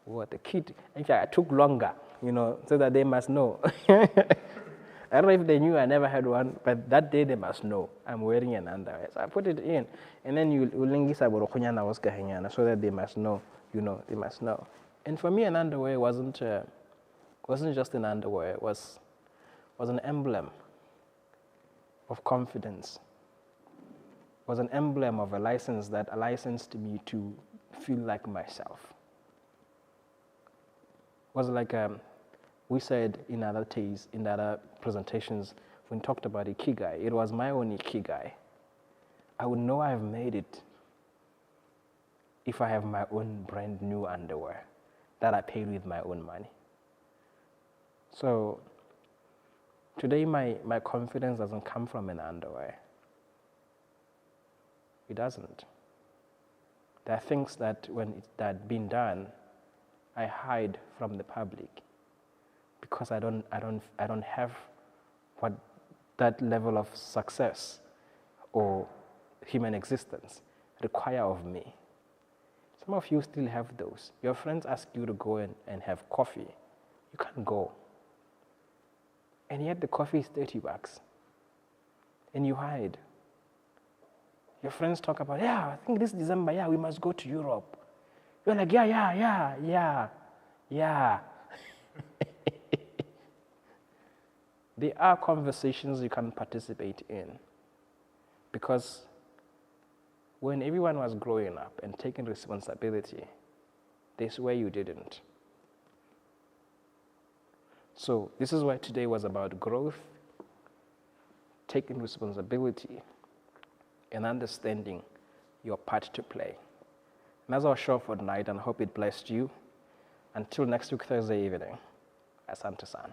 wore the kit. In fact, I took longer, so that they must know. I don't know if they knew I never had one, but that day they must know I'm wearing an underwear. So I put it in, and then you so that they must know, they must know. And for me, an underwear wasn't just an underwear, it was an emblem of confidence. It was an emblem of a license that licensed me to feel like myself. It was like we said in other presentations, when we talked about ikigai, it was my own ikigai. I would know I've made it if I have my own brand new underwear that I paid with my own money. So today my confidence doesn't come from an underwear. It doesn't. There are things that when that been done, I hide from the public because I don't have what that level of success or human existence require of me. Some of you still have those. Your friends ask you to go and have coffee. You can't go. And yet the coffee is $30. And you hide. Your friends talk about, I think this December, we must go to Europe. You're like, yeah. There are conversations you can participate in because when everyone was growing up and taking responsibility, they swear you didn't. So this is why today was about growth, taking responsibility, and understanding your part to play. And that's our show for tonight, and I hope it blessed you. Until next week, Thursday evening, Asante San.